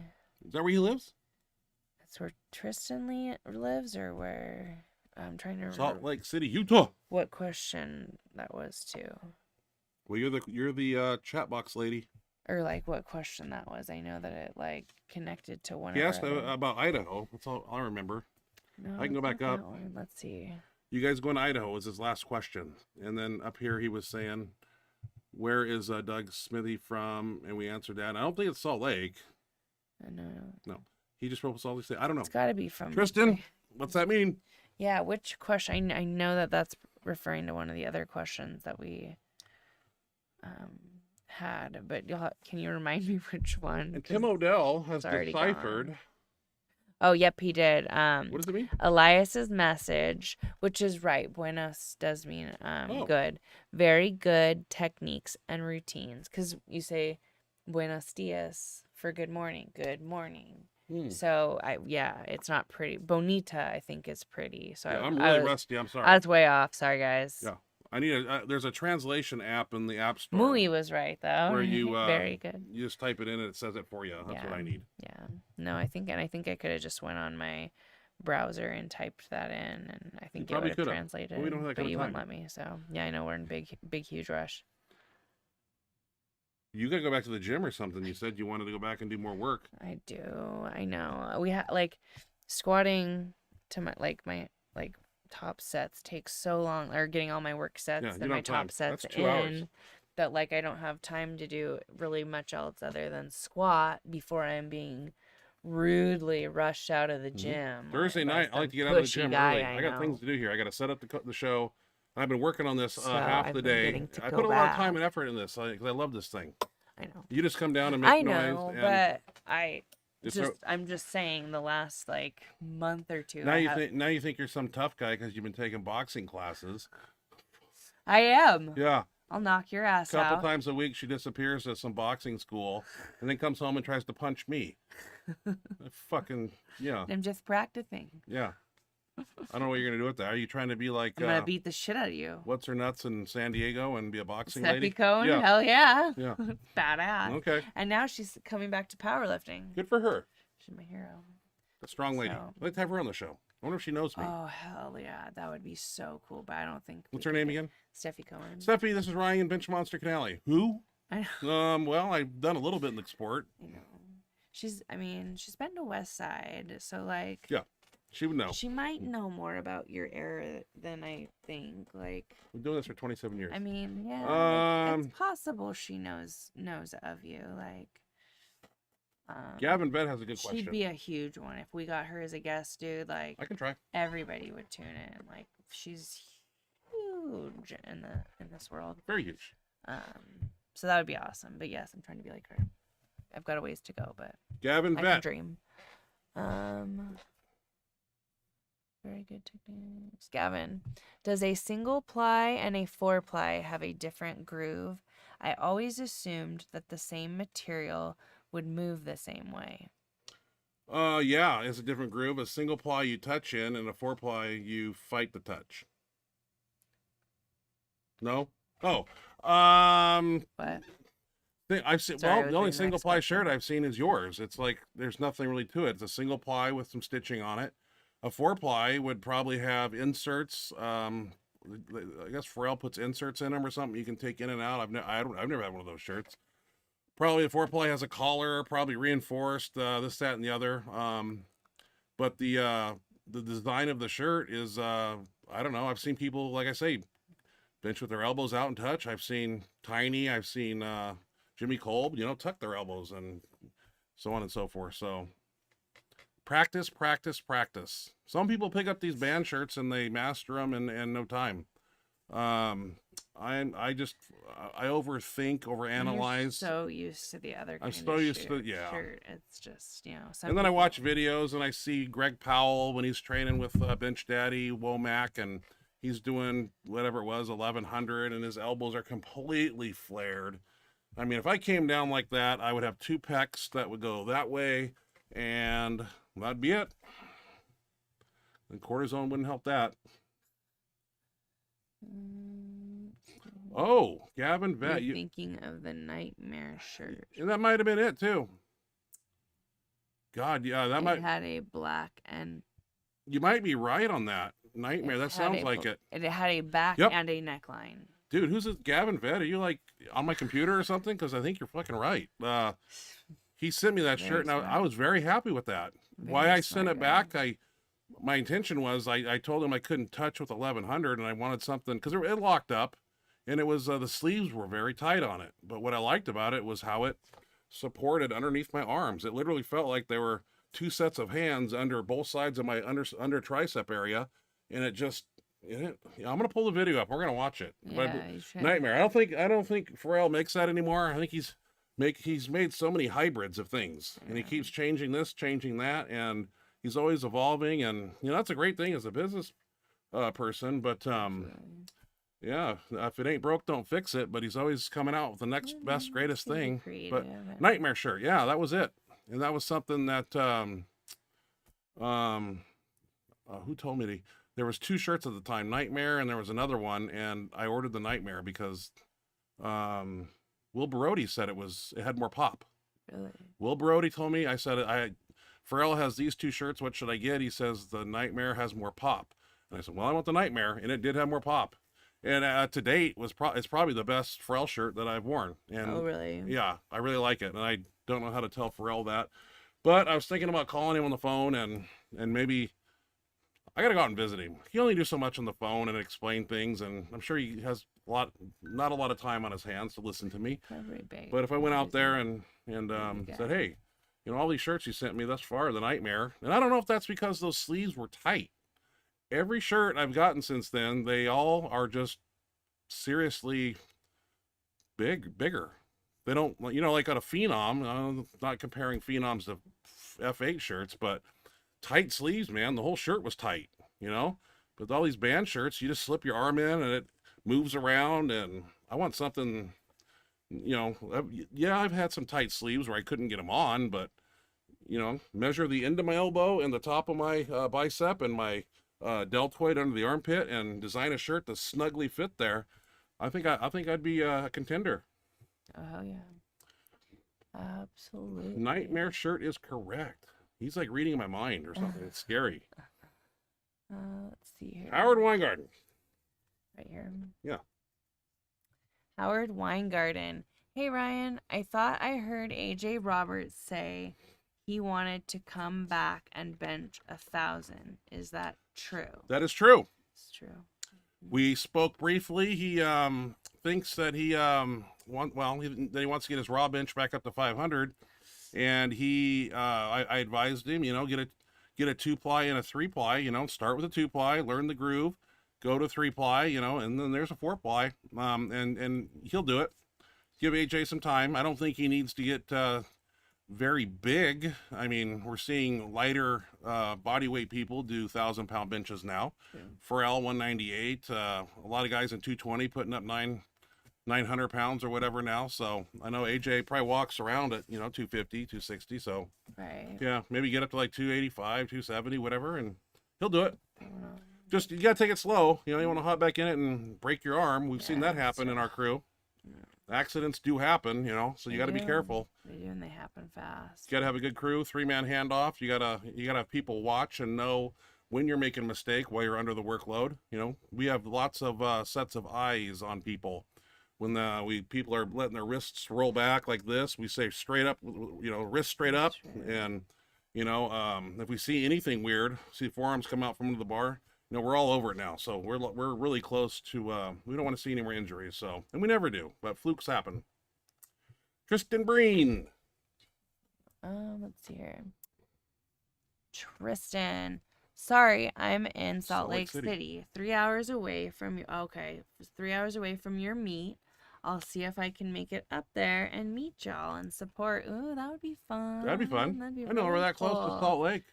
Is that where he lives? That's where Tristan lives, or where? I'm trying to remember Salt Lake City, Utah. what question that was to, Well, you're the chat box lady. or like what question that was. I know that it like connected to one. He of asked our other- about Idaho. That's all I remember. No, I can go it's back not up. that one. Let's see. You guys going to Idaho was his last question. And then up here he was saying, where is Doug Smithy from? And we answered that. And I don't think it's Salt Lake. No, He just wrote Salt Lake City. I don't know. it's got to be from Tristan, what's that mean? Yeah, which question? I know that that's referring to one of the other questions that we had, but can you remind me which one? And Tim Odell has it's already deciphered. gone. Oh, yep, he did. What does it mean? Elias's message, which is right. Buenos does mean Oh. good. Very good techniques and routines. Because you say buenos dias for good morning. Good morning. So it's not pretty. Bonita, I think, is pretty. So Yeah, I'm really rusty. I'm sorry. I was way off. Sorry, guys. Yeah. I need there's a translation app in the App Store. Mui was right though. Where you very good. You just type it in and it says it for you. That's what I need. Yeah. No, I think I could have just went on my browser and typed that in, and I think it would have translated. Well, we don't have that but kind you of wouldn't time. let me. So yeah, I know we're in big, huge rush. You gotta go back to the gym or something. You said you wanted to go back and do more work. I do. I know. We had like squatting to my top sets takes so long, or getting all my work sets and my top sets That's 2 hours. that like I don't have time to do really much else other than squat before I'm being rudely rushed out of the gym. Thursday by night, I some like to get out of the pushy gym guy early. I I got know. things to do here. I got to set up the show. I've been working on this half I've the been day. getting to I go put a lot of back. time and effort in this because I love this thing. I know. You just come down and make I noise. know, And but Just I'm just saying the last like month or two. now you think you're some tough guy because you've been taking boxing classes. I am. Yeah. I'll knock your ass A couple out. times a week she disappears to some boxing school and then comes home and tries to punch me. Fucking yeah. I'm just practicing. Yeah. I don't know what you're gonna do with that. Are you trying to be like I'm gonna beat the shit out of you. what's her nuts in San Diego and be a boxing Steffi lady? Cohen? Yeah. Hell yeah. Yeah. Badass. Okay. And now she's coming back to powerlifting. Good for her. She's my hero. A strong lady. So- I'd like to have her on the show. I wonder if she knows me. Oh hell yeah, that would be so cool. But I don't think. What's her name again? Steffi Cohen. Steffi, this is Ryan, Benchmonster Kennelly. Who? I know. Well, I've done a little bit in the sport. I know. She's been to West Side, so like. Yeah, she would know. She might know more about your era than I think. Like. We've been doing this for 27 years. I mean, yeah. It's Um, possible she knows of you. Like. Gavin Bed has a good She'd question. be a huge one if we got her as a guest, dude. Like I can try. everybody would tune in. Like she's huge in this world. Very huge. So that would be awesome. But yes, I'm trying to be like her. I've got a ways to go, but Gavin I can Bed. dream. Very good techniques. Gavin, does a single ply and a 4-ply have a different groove? I always assumed that the same material would move the same way. Yeah, it's a different groove. A single ply you touch in, and a 4-ply you fight the touch. No? Oh, What? I've seen. Sorry, I Well, was the only reading the single next ply question. shirt I've seen is yours. It's like there's nothing really to it. It's a single ply with some stitching on it. A 4-ply would probably have inserts. I guess Pharrell puts inserts in them or something you can take in and out. I've never had one of those shirts. Probably the 4-ply has a collar, probably reinforced, this, that, and the other. But the design of the shirt is, I don't know. I've seen people, like I say, bench with their elbows out and touch. I've seen Tiny. I've seen Jimmy Kolb, tuck their elbows and so on and so forth. So practice, practice, practice. Some people pick up these band shirts and they master them in no time. I overthink, overanalyze. You're so used to the other kind I'm so of used to, yeah. shirt. It's just, some And then I people- watch videos and I see Greg Powell when he's training with Bench Daddy Womack, and he's doing whatever it was, 1100, and his elbows are completely flared. I mean, if I came down like that, I would have 2 pecs that would go that way, and that'd be it. And cortisone wouldn't help that. Oh, Gavin Vet. You're thinking of the nightmare shirt. And that might have been it too. God, yeah, that might. It had a black and. You might be right on that. Nightmare. That sounds like it. It had a back Yep. and a neckline. Dude, who's this Gavin Vet? Are you like on my computer or something? Because I think you're fucking right. He sent me that Very shirt, and smart. I was very happy with that. Why Very I sent smart it back, my intention was I told him I couldn't touch with 1100, and I wanted something because it locked up, and it was the sleeves were very tight on it. But what I liked about it was how it supported underneath my arms. It literally felt like there were 2 sets of hands under both sides of my under tricep area, and it just. I'm gonna pull the video up. We're gonna watch it. Yeah, you should. Nightmare. I don't think Pharrell makes that anymore. I think he's made so many hybrids of things, and he keeps changing this, changing that, and he's always evolving. And that's a great thing as a business person. But yeah, if it ain't broke, don't fix it. But he's always coming out with the next best, greatest Keep it thing. creative But and- Nightmare shirt, yeah, that was it, and that was something that who told me there was 2 shirts at the time, Nightmare, and there was another one, and I ordered the Nightmare because Will Barodi said it had more pop. Really? Will Barodi told me, I said, Pharrell has these 2 shirts, what should I get? He says the Nightmare has more pop. And I said, well, I want the Nightmare, and it did have more pop. And to date, it's probably the best Pharrell shirt that I've worn. And Oh, really? yeah, I really like it, and I don't know how to tell Pharrell that. But I was thinking about calling him on the phone and maybe I gotta go out and visit him. He only do so much on the phone and explain things, and I'm sure he has not a lot of time on his hands to listen to me. Every big- But if I went out there and guy. said, hey, all these shirts you sent me thus far, the Nightmare, and I don't know if that's because those sleeves were tight. Every shirt I've gotten since then, they all are just seriously bigger. They don't, like on a Phenom, not comparing Phenoms to F8 shirts, but tight sleeves, man. The whole shirt was tight, But all these band shirts, you just slip your arm in and it moves around, and I want something, I've had some tight sleeves where I couldn't get them on, but, measure the end of my elbow and the top of my bicep and my deltoid under the armpit and design a shirt to snugly fit there. I think I'd be a contender. Oh, hell yeah. Absolutely. Nightmare shirt is correct. He's like reading my mind or something. It's scary. Let's see here. Howard Weingarten. Right here. Yeah. Howard Weingarten. Hey, Ryan, I thought I heard AJ Roberts say he wanted to come back and bench 1,000. Is that true? That is true. It's true. We spoke briefly. He thinks that he he wants to get his raw bench back up to 500, and I advised him, get a 2-ply and a 3-ply. Start with a 2-ply, learn the groove, go to 3-ply, and then there's a 4-ply, and he'll do it. Give AJ some time. I don't think he needs to get very big. I mean, we're seeing lighter body weight people do 1,000-pound benches now. Yeah. Pharrell 198. A lot of guys in 220 putting up 900 pounds or whatever now. So I know AJ probably walks around at 250, 260. So Right. yeah, maybe get up to like 285, 270, whatever, and he'll do it. I don't know. Just you gotta take it slow. You want to hop back in it and break your arm. We've seen Yeah, that happen that's in our crew. Yeah. Accidents do happen, so you got to be do. careful. They do, and they happen fast. You got to have a good crew, 3-man handoff. You gotta have people watch and know when you're making a mistake while you're under the workload. We have lots of sets of eyes on people When people are letting their wrists roll back like this, we say straight up, wrist straight up. And, if we see anything weird, see forearms come out from under the bar, we're all over it now. So we're really close to, we don't want to see any more injuries. So, and we never do, but flukes happen. Tristan Breen. Let's see here. Tristan. Sorry, I'm in Salt Lake City. 3 hours away from you. Okay, 3 hours away from your meet. I'll see if I can make it up there and meet y'all and support. Ooh, that would be fun. That'd be fun. That'd be I know we're that close to Salt Lake.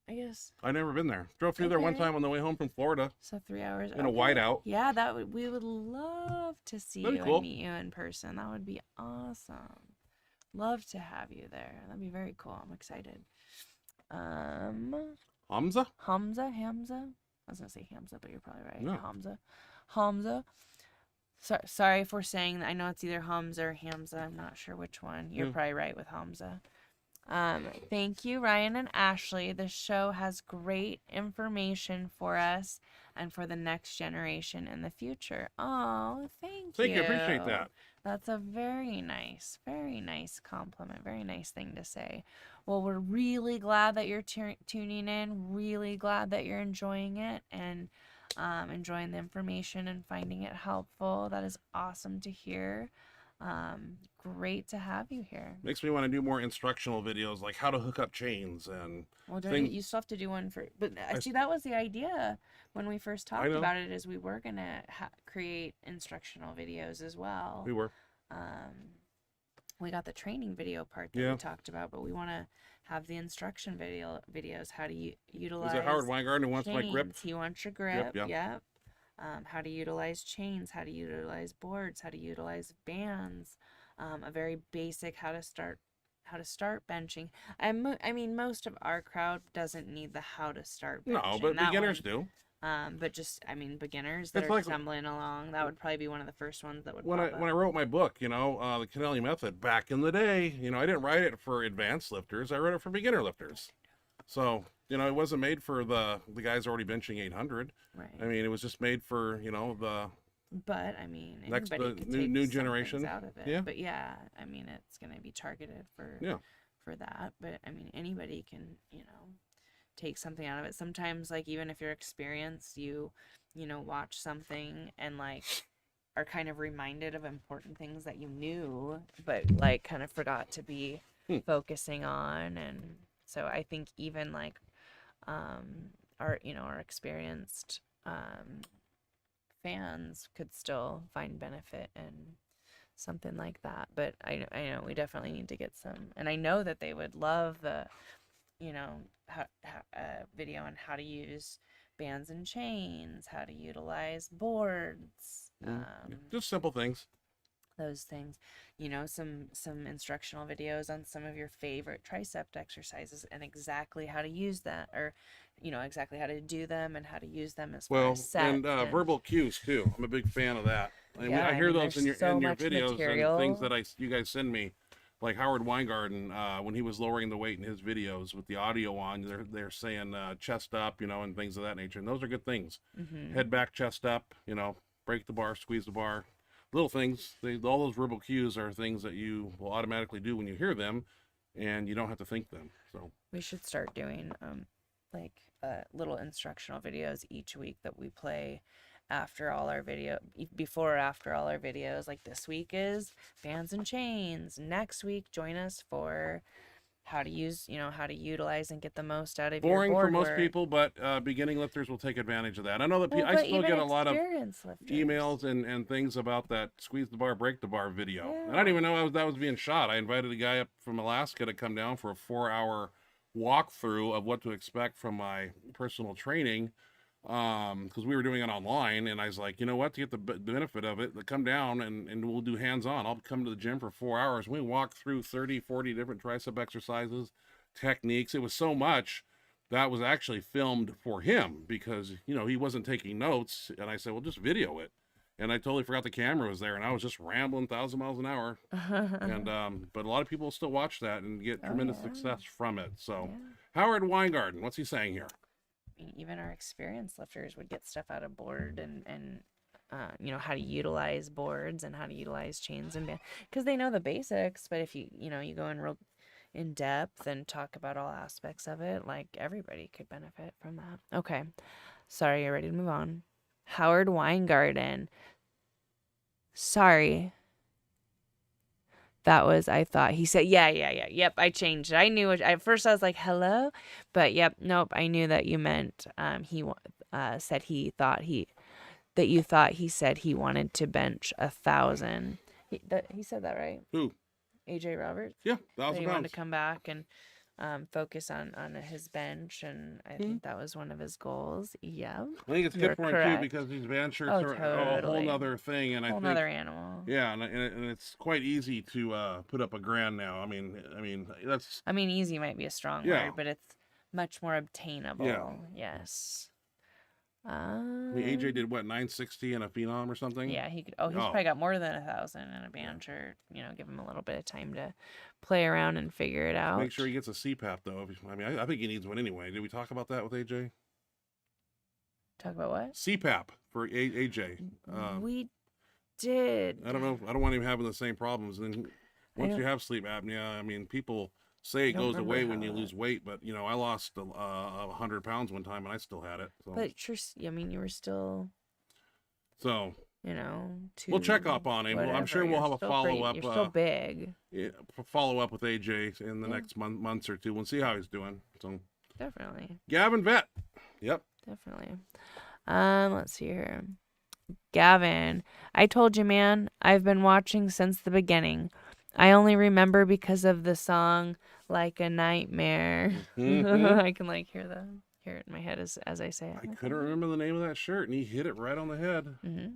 I guess. I've never been there. Drove through there one time on the way home from Florida. So 3 hours. In a whiteout. Yeah, we would love to see you and meet you in person. That would be awesome. Love to have you there. That'd be very cool. I'm excited. Hamza? Hamza? I was gonna say Hamza, but you're probably right. No. Hamza. Sorry for saying that. I know it's either Hamza or Hamza. I'm not sure which one. You're probably right with Hamza. Thank you, Ryan and Ashley. This show has great information for us and for the next generation in the future. Oh, thank you. Thank you. Appreciate that. That's a very nice compliment. Very nice thing to say. Well, we're really glad that you're tuning in. Really glad that you're enjoying it and enjoying the information and finding it helpful. That is awesome to hear. Great to have you here. Makes me want to do more instructional videos, like how to hook up chains and. Well, you still have to do one for. But I see that was the idea when we first talked about it. Is we were gonna create instructional videos as well. We were. We got the training video part that we talked about, but we want to have the instruction videos. How to utilize. Is it Howard Weingarten who wants my grip? He wants your grip. Yep. How to utilize chains, how to utilize boards, how to utilize bands, a very basic how to start benching. I mean, most of our crowd doesn't need the how to start benching. No, but beginners do. But just, beginners that are stumbling along, that would probably be one of the first ones that would when I wrote my book, the Kennelly method, back in the day, I didn't write it for advanced lifters. I wrote it for beginner lifters. So, it wasn't made for the guys already benching 800. Right. I mean, it was just made for, the But next could new generation out of it. Yeah. But yeah, it's going to be targeted for that. But anybody can, take something out of it. Sometimes, like, even if you're experienced, you watch something and are kind of reminded of important things that you knew, but kind of forgot to be focusing on. And so I think even our experienced fans could still find benefit in something like that. But I know we definitely need to get some, and I know that they would love the video on how to use bands and chains, how to utilize boards, just simple things. Those things, some instructional videos on some of your favorite tricep exercises and exactly how to use that, or exactly how to do them and how to use them as far as sets and verbal cues too. I'm a big fan of that. I hear those in your videos material. And things that you guys send me, like Howard Weingarten when he was lowering the weight in his videos with the audio on. They're saying chest up, and things of that nature, and those are good things. Head back, chest up, break the bar, squeeze the bar. Little things. All those verbal cues are things that you will automatically do when you hear them, and you don't have to think them. So we should start doing little instructional videos each week that we play before or after all our videos. Like this week is bands and chains. Next week, join us for how to use, how to utilize and get the most out of boring your board for most work. people, but beginning lifters will take advantage of that. I know that I still get a lot of emails and things about that squeeze the bar, break the bar video. Yeah. And I didn't even know that was being shot. I invited a guy up from Alaska to come down for a 4-hour walkthrough of what to expect from my personal training, because we were doing it online, and I was like, you know what, to get the benefit of it, come down and we'll do hands-on. I'll come to the gym for 4 hours. We walked through 30-40 different tricep exercises, techniques. It was so much that was actually filmed for him because he wasn't taking notes, and I said, well, just video it. And I totally forgot the camera was there, and I was just rambling 1,000 miles an hour. And but a lot of people still watch that and get tremendous success from it. So Howard Weingarten, what's he saying here? mean, even our experienced lifters would get stuff out of board and you know, how to utilize boards and how to utilize chains and because they know the basics. But if you know, you go in real in depth and talk about all aspects of it, like everybody could benefit from that. Okay. Sorry, you're ready to move on. Howard Weingarten. Sorry. That was, I thought he said, yeah. Yep, I changed it. I knew it. At first I was like, hello. But yep, nope. I knew that you meant he said he thought that you thought he said he wanted to bench 1,000. He said that, right? Who? AJ Roberts? Yeah, That 1,000 he wanted pounds. to come back and focus on his bench, and I think that was one of his goals. Yeah. I think it's You're good for him correct. too because these band shirts Oh, are a whole totally. nother thing, and I Whole think nother animal. yeah, and it's quite easy to put up $1,000 now. I mean that's I mean, easy might be a strong Yeah. word, but it's much more obtainable. Yeah. Yes. I mean, AJ did what, 960 in a Phenom or something? Yeah, he could. Oh, he's probably got more than 1,000 in a band shirt. You know, give him a little bit of time to play around and figure it out. Make sure he gets a CPAP though. I mean, I think he needs one anyway. Did we talk about that with AJ? Talk about what? CPAP for AJ. We did. I don't know. I don't want him having the same problems. And once you have sleep apnea, I mean, people say it goes away when you lose weight, but you know, I lost 100 pounds one time and I still had it. So. But I mean, you were still. So. You know, we'll check up on him. Whatever. I'm sure we'll have a follow up. You're still big. Yeah, follow up with AJ in the next months or two. We'll see how he's doing. So definitely. Gavin Vet. Yep. Definitely. Let's see here. Gavin, I told you, man, I've been watching since the beginning. I only remember because of the song "Like a Nightmare." Mm-hmm. I can like hear it in my head as I say it. I couldn't remember the name of that shirt, and he hit it right on the head. Mm-hmm.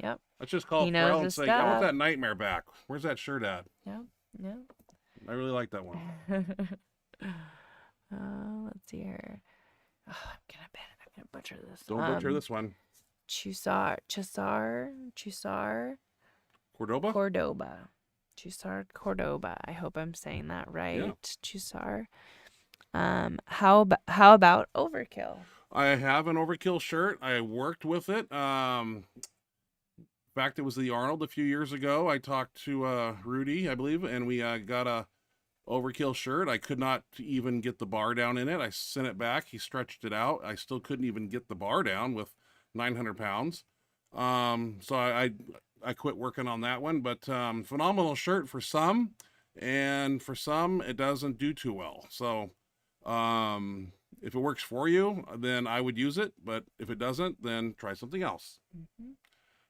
Yep. Let's just call Pharrell and say, I want that Nightmare back. Where's that shirt at? Yep. I really like that one. Let's see here. Oh, I'm gonna butcher this. Don't butcher this one. Chusar. Cordoba. Chusar Cordoba. I hope I'm saying that right. Yeah. Chusar. How about Overkill? I have an Overkill shirt. I worked with it. In fact, it was the Arnold a few years ago. I talked to Rudy, I believe, and we got a Overkill shirt. I could not even get the bar down in it. I sent it back. He stretched it out. I still couldn't even get the bar down with 900 pounds. So I quit working on that one. But phenomenal shirt for some, and for some it doesn't do too well. So if it works for you, then I would use it. But if it doesn't, then try something else. Mm-hmm.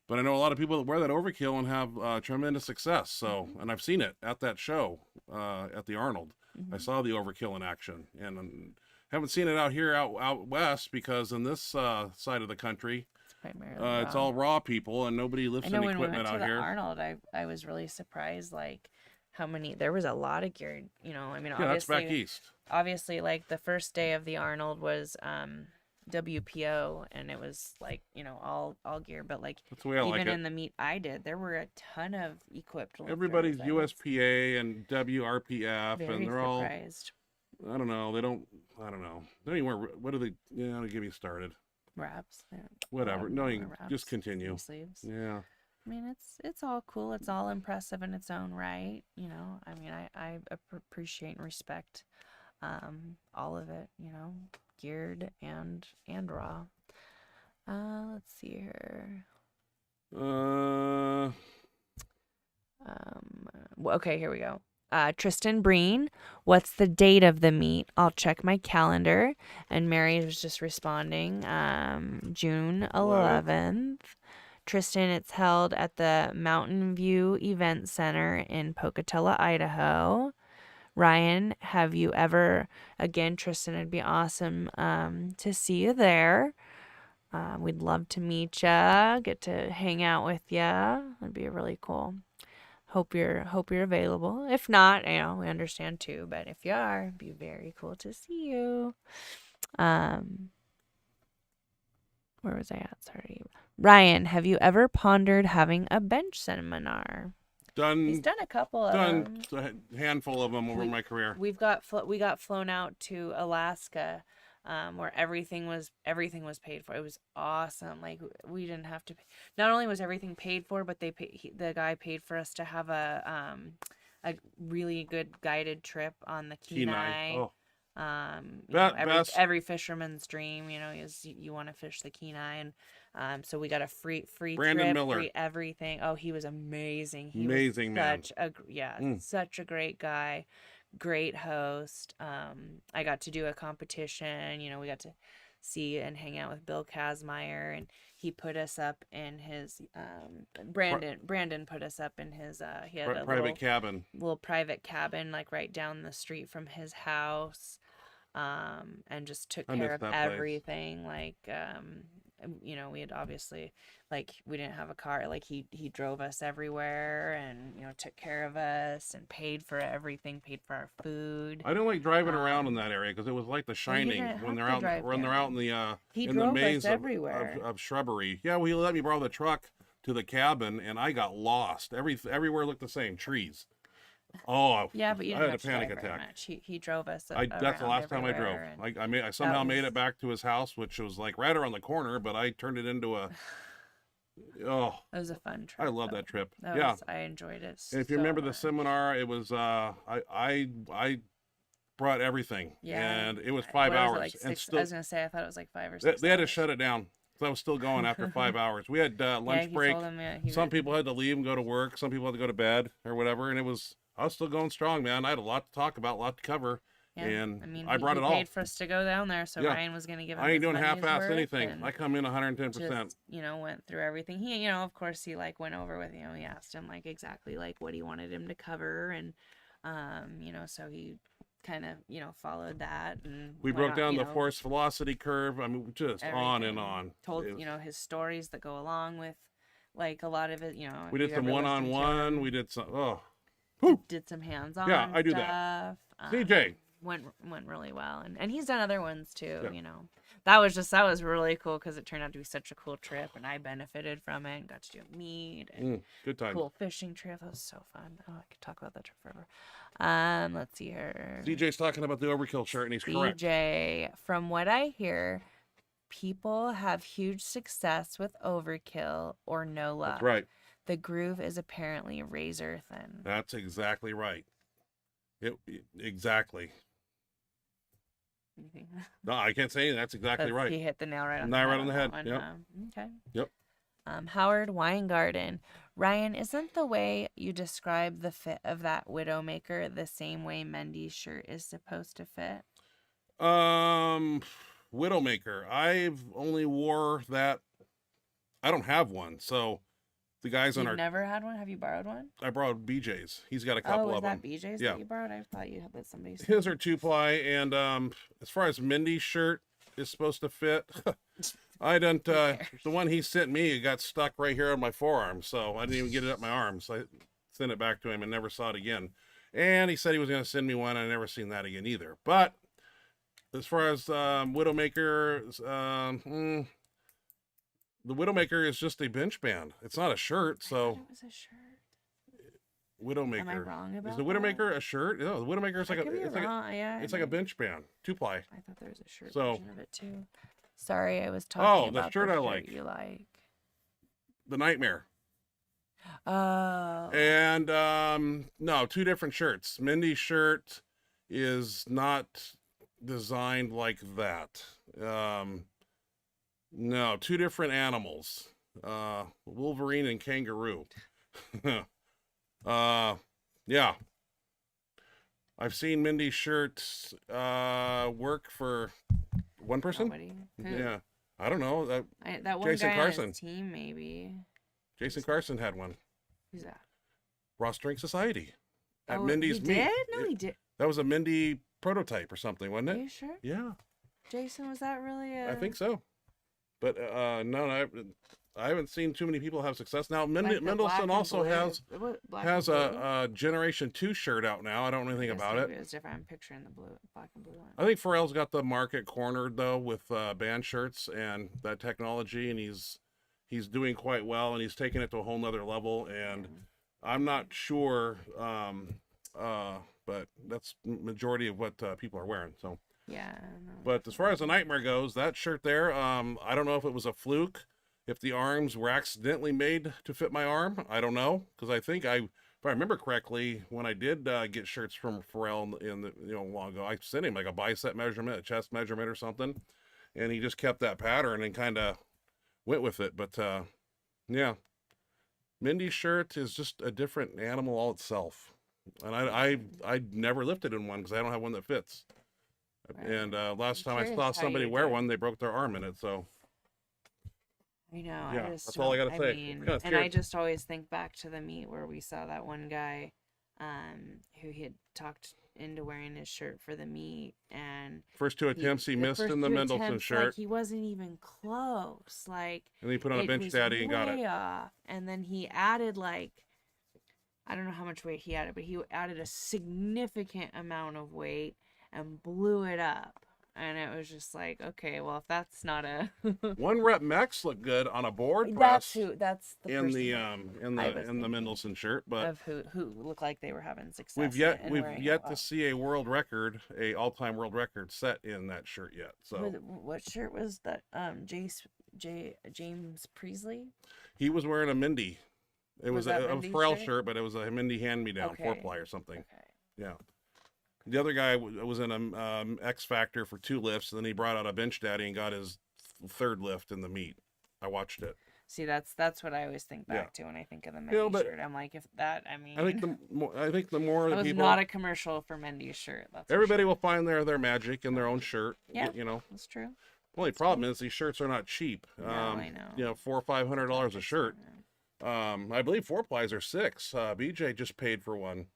But I know a lot of people that wear that Overkill and have tremendous success. So, and I've seen it at that show at the Arnold. Mm-hmm. I saw the Overkill in action, and haven't seen it out west because in this side of the country, it's all raw people and nobody lifts any equipment out here. When we went to the Arnold, I was really surprised, like how many. There was a lot of gear. You know, I mean, yeah, that's back east. Obviously, like the first day of the Arnold was WPO, and it was like, you know, all gear, but like that's the way I even like in the meet I did, there were a ton of equipped lifters. Everybody's USPA and WRPF, Very and they're surprised. all. I don't know. They don't even wear. What do they? You know, to get me started. Wraps. Whatever. No, you just continue. Sleeves. Yeah. I mean, it's all cool. It's all impressive in its own right. You know, I mean, I appreciate and respect all of it. You know, geared and raw. Let's see here. Okay, here we go. Tristan Breen, what's the date of the meet? I'll check my calendar. And Mary was just responding. June 11th. Tristan, it's held at the Mountain View Event Center in Pocatello, Idaho. Ryan, have you ever, again, Tristan, it'd be awesome to see you there. We'd love to meet ya, get to hang out with ya. That'd be really cool. Hope you're available. If not, you know, we understand too. But if you are, it'd be very cool to see you. Where was I at? Sorry. Ryan, have you ever pondered having a bench seminar? He's done a couple of them. A handful of them over my career. We got flown out to Alaska where everything was paid for. It was awesome. Like we didn't have to pay. Not only was everything paid for, but the guy paid for us to have a really good guided trip on the Kenai. Oh, Every fisherman's dream, is you want to fish the Kenai, and so we got a free Brandon trip, Miller. free everything. Oh, he was amazing. Amazing man. Such a great guy, great host. I got to do a competition. We got to see and hang out with Bill Kazmaier, and he put us up in his Brandon put us up in his he had a little private cabin like right down the street from his house, and just took care of everything. Like we had obviously, like, we didn't have a car, like he drove us everywhere, and took care of us and paid for everything, paid for our food. I didn't like driving around in that area because it was like The Shining when they're out in the maze of shrubbery. Yeah, well, he let me borrow the truck to the cabin, and I got lost. Everywhere looked the same, trees. Oh, yeah, but you I didn't had a panic attack. He drove us. That's the last time I drove. I somehow made it back to his house, which was like right around the corner, but I turned it into a. Oh, it was a fun trip. I love that trip. I enjoyed it. And if you remember the seminar, it was I brought everything. Yeah, and it was 5 hours. Like and still, I was gonna say I thought it was like 5 or 6. They had to shut it down. So I was still going after 5 hours. We had lunch break. Some people had to leave and go to work. Some people had to go to bed or whatever. And I was still going strong, man. I had a lot to talk about, a lot to cover. Yeah. And I brought it all. He paid for us to go down there, so Ryan was going to give us. I ain't doing half-ass anything. I come in 110%. Just, went through everything. He, of course, he like went over with, he asked him like exactly like what he wanted him to cover, and so he kind of followed that, and we broke down the force velocity curve. I mean, just everything. On and on. Told his stories that go along with like a lot of it. We did some one-on-one. We did some did some hands-on. Yeah, I do stuff. That. CJ went really well, and he's done other ones too. Yeah. That was really cool because it turned out to be such a cool trip, and I benefited from it and got to do meat and good time. Cool fishing trip. That was so fun. Oh, I could talk about that trip forever. Let's see here. CJ's talking about the overkill shirt, and he's correct. CJ, from what I hear, people have huge success with overkill or no luck. That's right. The groove is apparently razor thin. That's exactly right. Exactly. No, I can't say that's exactly right. He hit the nail right on the head. Yep. Okay. Yep. Howard Weingarten. Ryan, isn't the way you describe the fit of that Widowmaker the same way Mendy's shirt is supposed to fit? Widowmaker. I've only wore that. I don't have one, so the guys on our. You've never had one? Have you borrowed one? I borrowed BJ's. He's got a couple of them. Oh, is that BJ's that you borrowed? I thought you had that somebody's. His are 2-ply, and as far as Mindy's shirt is supposed to fit, I didn't. The one he sent me, it got stuck right here on my forearm, so I didn't even get it up my arms. I sent it back to him and never saw it again. And he said he was going to send me one. I never seen that again either. But as far as Widowmaker, the Widowmaker is just a bench band. It's not a shirt, so. It was a shirt. Widowmaker. Am I wrong about Is the Widowmaker a shirt? No, the Widowmaker is like a bench band, 2-ply. I thought there was a shirt version of it too. Sorry, I was talking about the shirt I like. You like the Nightmare. Oh. And no, 2 different shirts. Mindy's shirt is not designed like that. No, 2 different animals. Wolverine and kangaroo. Yeah. I've seen Mindy's shirts work for one person. Nobody. Yeah. I don't know. That one Jason guy Carson. on his team, maybe. Jason Carson had one. Who's that? Ross Drink Society. At Oh, Mindy's he meet. did? No, he did. That was a Mindy prototype or something, wasn't it? Are you sure? Yeah. Jason, was that really a... I think so. But no, I haven't seen too many people have success. Now, Mendelsohn also has a Generation 2 shirt out now. I don't know anything about it. It's different. I'm picturing the black and blue one. I think Pharrell's got the market cornered, though, with band shirts and that technology, and he's doing quite well, and he's taking it to a whole nother level, and I'm not sure, but that's majority of what people are wearing. So Yeah. But as far as the Nightmare goes, that shirt there, I don't know if it was a fluke, if the arms were accidentally made to fit my arm. I don't know, because I think if I remember correctly, when I did get shirts from Pharrell in the long ago, I sent him like a bicep measurement, a chest measurement, or something, and he just kept that pattern and kind of went with it. But yeah, Mindy's shirt is just a different animal all itself, and I never lifted in one because I don't have one that fits. Right. And last time I Curious saw how somebody you wear did. one, they broke their arm in it. So I know. yeah, I just that's all I don't- gotta say. mean, Kinda and I scared. just always think back to the meet where we saw that one guy, who he had talked into wearing his shirt for the meet, and First two attempts he the missed first in the two Mendelssohn attempts, shirt, like he wasn't even close. Like and he put on a it bench was daddy and got it. way off. And then he added I don't know how much weight he added, but he added a significant amount of weight and blew it up. And it was just like, okay, well, if that's not a One rep Mex looked good on a board that's press that's the in person the I was thinking Mendelssohn shirt, but of who looked like they were having success. we've in it and yet wearing it to well. see a world record, a all-time world record set in that shirt yet. So What shirt was that? James Priestley. he was wearing a Mindy. It Was was that a Mindy's Pharrell shirt? shirt, but it was a Mindy hand-me-down, Okay. 4-ply or something. Okay. Yeah. The other guy was in a X Factor for 2 lifts, and then he brought out a bench daddy and got his third lift in the meet. I watched it. See, that's what I always think back to when I think of the Mendy but- shirt. I'm like, if that, I mean, I think the more that the was people, not a commercial for Mendy's shirt. That's for everybody sure. will find their magic in their own shirt. Yeah. The That's true. only problem is these shirts are not cheap. No, I know. $400 or $500 a shirt. I believe 4-plies are $600. BJ just paid for one.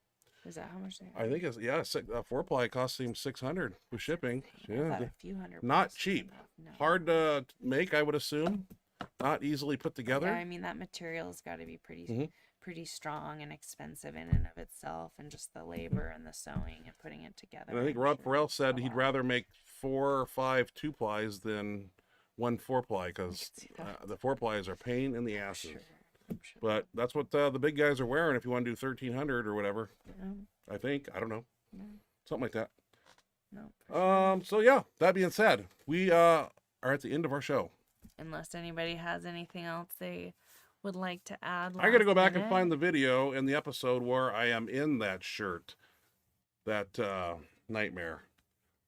Is that how much they are? I think it's 4-ply costs him $600 with shipping. I Yeah, thought a few hundred. not bucks was cheap. enough. No. hard to make, I would assume. Not easily put together. Yeah, I mean that material's got to be Mhm. pretty strong and expensive in and of itself, and just the labor and the sewing and putting it together. And I think I'm Rob sure Farrell said a he'd lot. rather make 4 or 5 2-plies than one 4-ply because see that. the 4-plies are pain in the I'm asses. sure. I'm sure. But that's what the big guys are wearing if you want to do 1300 or whatever. Yeah, I think. I don't know. yeah, Something like that. no, for sure. So yeah, that being said, we are at the end of our show. Unless anybody has anything else they would like to add. I got to go last back and minute. find the video in the episode where I am in that shirt, that nightmare.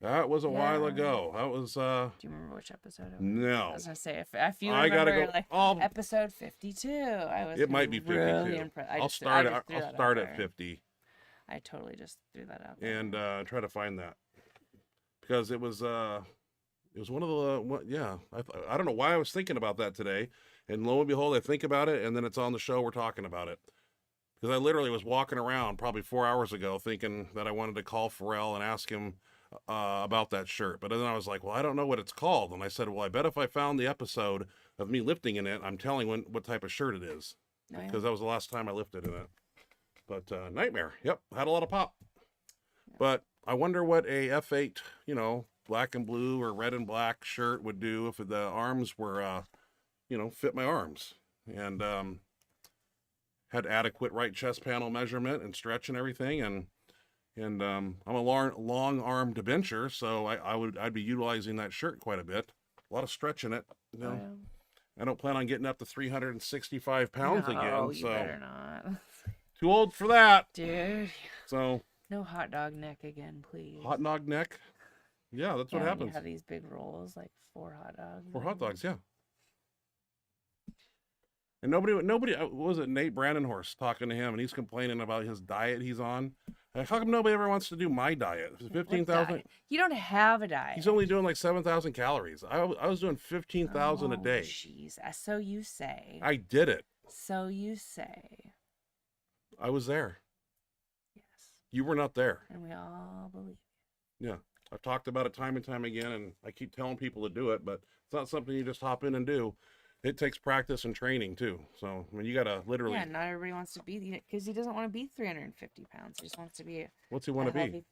That was a while Yeah. ago. That was Do you remember which episode? It was? no. I was gonna say if you I remember gotta go. like I'll- episode 52, I was. it might be really 52. impressed. I'll start. I just threw I'll that out start at there. 50 I totally just threw that out there. and try to find that because it was one of the yeah. I don't know why I was thinking about that today, and lo and behold, I think about it, and then it's on the show. We're talking about it because I literally was walking around probably 4 hours ago thinking that I wanted to call Pharrell and ask him about that shirt, but then I was like, well, I don't know what it's called, and I said, well, I bet if I found the episode of me lifting in it, I'm telling what type of shirt it is Oh, yeah. because that was the last time I lifted in it. But Nightmare, yep, had a lot of pop. But I wonder what a F8, black and blue or red and black shirt would do if the arms were, fit my arms and had adequate right chest panel measurement and stretch and everything. And I'm a long-armed bencher, so I'd be utilizing that shirt quite a bit. A lot of stretch in it. Oh, yeah. I don't plan on getting up to 365 pounds No, again. you So better not. too old for that. Dude, So no hot dog neck again, please. hot dog neck. Yeah, that's what when happens. You have these big rolls, like 4 hot dogs. For hot dogs, yeah. And nobody, what was it, Nate Brandenhorst talking to him, and he's complaining about his diet he's on. Like, how come nobody ever wants to do my diet? What 15,000. diet? You don't have a diet. He's only doing like 7,000 calories. I was doing 15,000 a day. Jeez, so you say. I did it. So you say. I was there. Yes. You were not there. And we all believe. Yeah. I've talked about it time and time again, and I keep telling people to do it, but it's not something you just hop in and do. It takes practice and training too. So, I mean, you got to literally. Yeah, not everybody wants to be, because he doesn't want to be 350 pounds. He just wants to be. What's he want to be? healthy,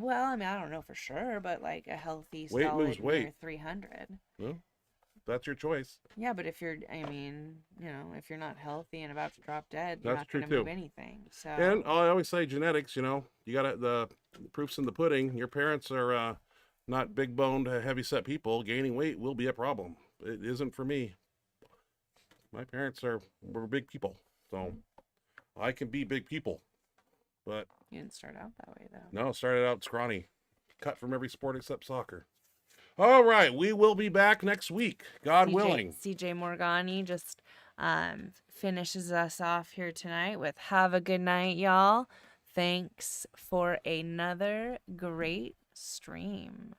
well, I mean, I don't know for sure, but like a healthy, Weight solid moves weight. near 300. Well, that's your choice. Yeah, but if you're, I mean, if you're not healthy and about to drop dead, you're That's not going true, to move too. anything. So. And I always say genetics, you got the proof's in the pudding. Your parents are not big boned, heavy set people, gaining weight will be a problem. It isn't for me. My parents were big people, so I can be big people. But You didn't start out that way, though. no, started out scrawny, cut from every sport except soccer. All right, we will be back next week, God willing. CJ Morgani just finishes us off here tonight with "Have a good night, y'all. Thanks for another great stream."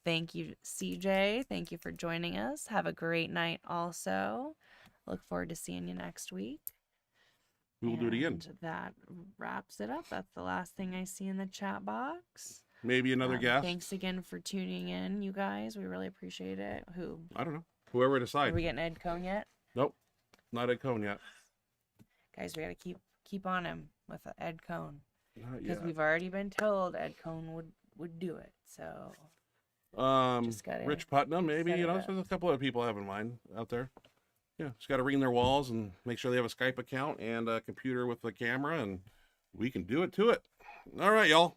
Thank you, CJ. Thank you for joining us. Have a great night also. Look forward to seeing you next week. We will do it again. And that wraps it up. That's the last thing I see in the chat box. Maybe another guest. Thanks again for tuning in, you guys. We really appreciate it. Who? I don't know. Whoever decides. Are we getting Ed Cohn yet? Nope. Not Ed Cohn yet. Guys, we got to keep on him with Ed Cohn. Not Because yet. we've already been told Ed Cohn would do it. So just gotta Rich Putnam, maybe. set You it know, up. there's a couple of people I have in mind out there. Yeah, just got to ring their walls and make sure they have a Skype account and a computer with a camera, and we can do it to it. All right, y'all.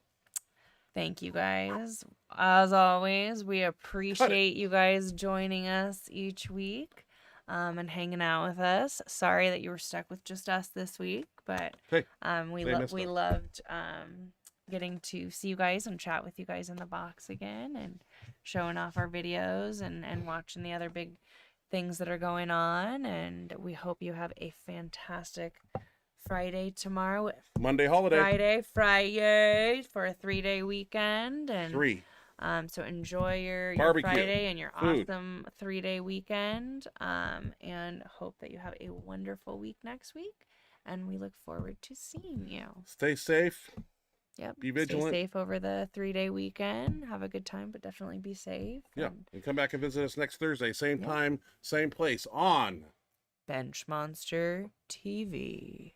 Thank you guys. As always, we appreciate you guys joining us each week and hanging out with us. Sorry that you were stuck with just us this week, but Hey, we they missed us. loved getting to see you guys and chat with you guys in the box again and showing off our videos and watching the other big things that are going on. And we hope you have a fantastic Friday tomorrow. Monday holiday. Friday for a 3-day weekend. And 3. so enjoy your Barbecue. Friday and your Food. awesome 3-day weekend. And hope that you have a wonderful week next week. And we look forward to seeing you. Stay safe. Yep. Be vigilant. Stay safe over the 3-day weekend. Have a good time, but definitely be safe. Yeah. And come back and visit us next Thursday. Same Yep. time, same place on Benchmonster TV.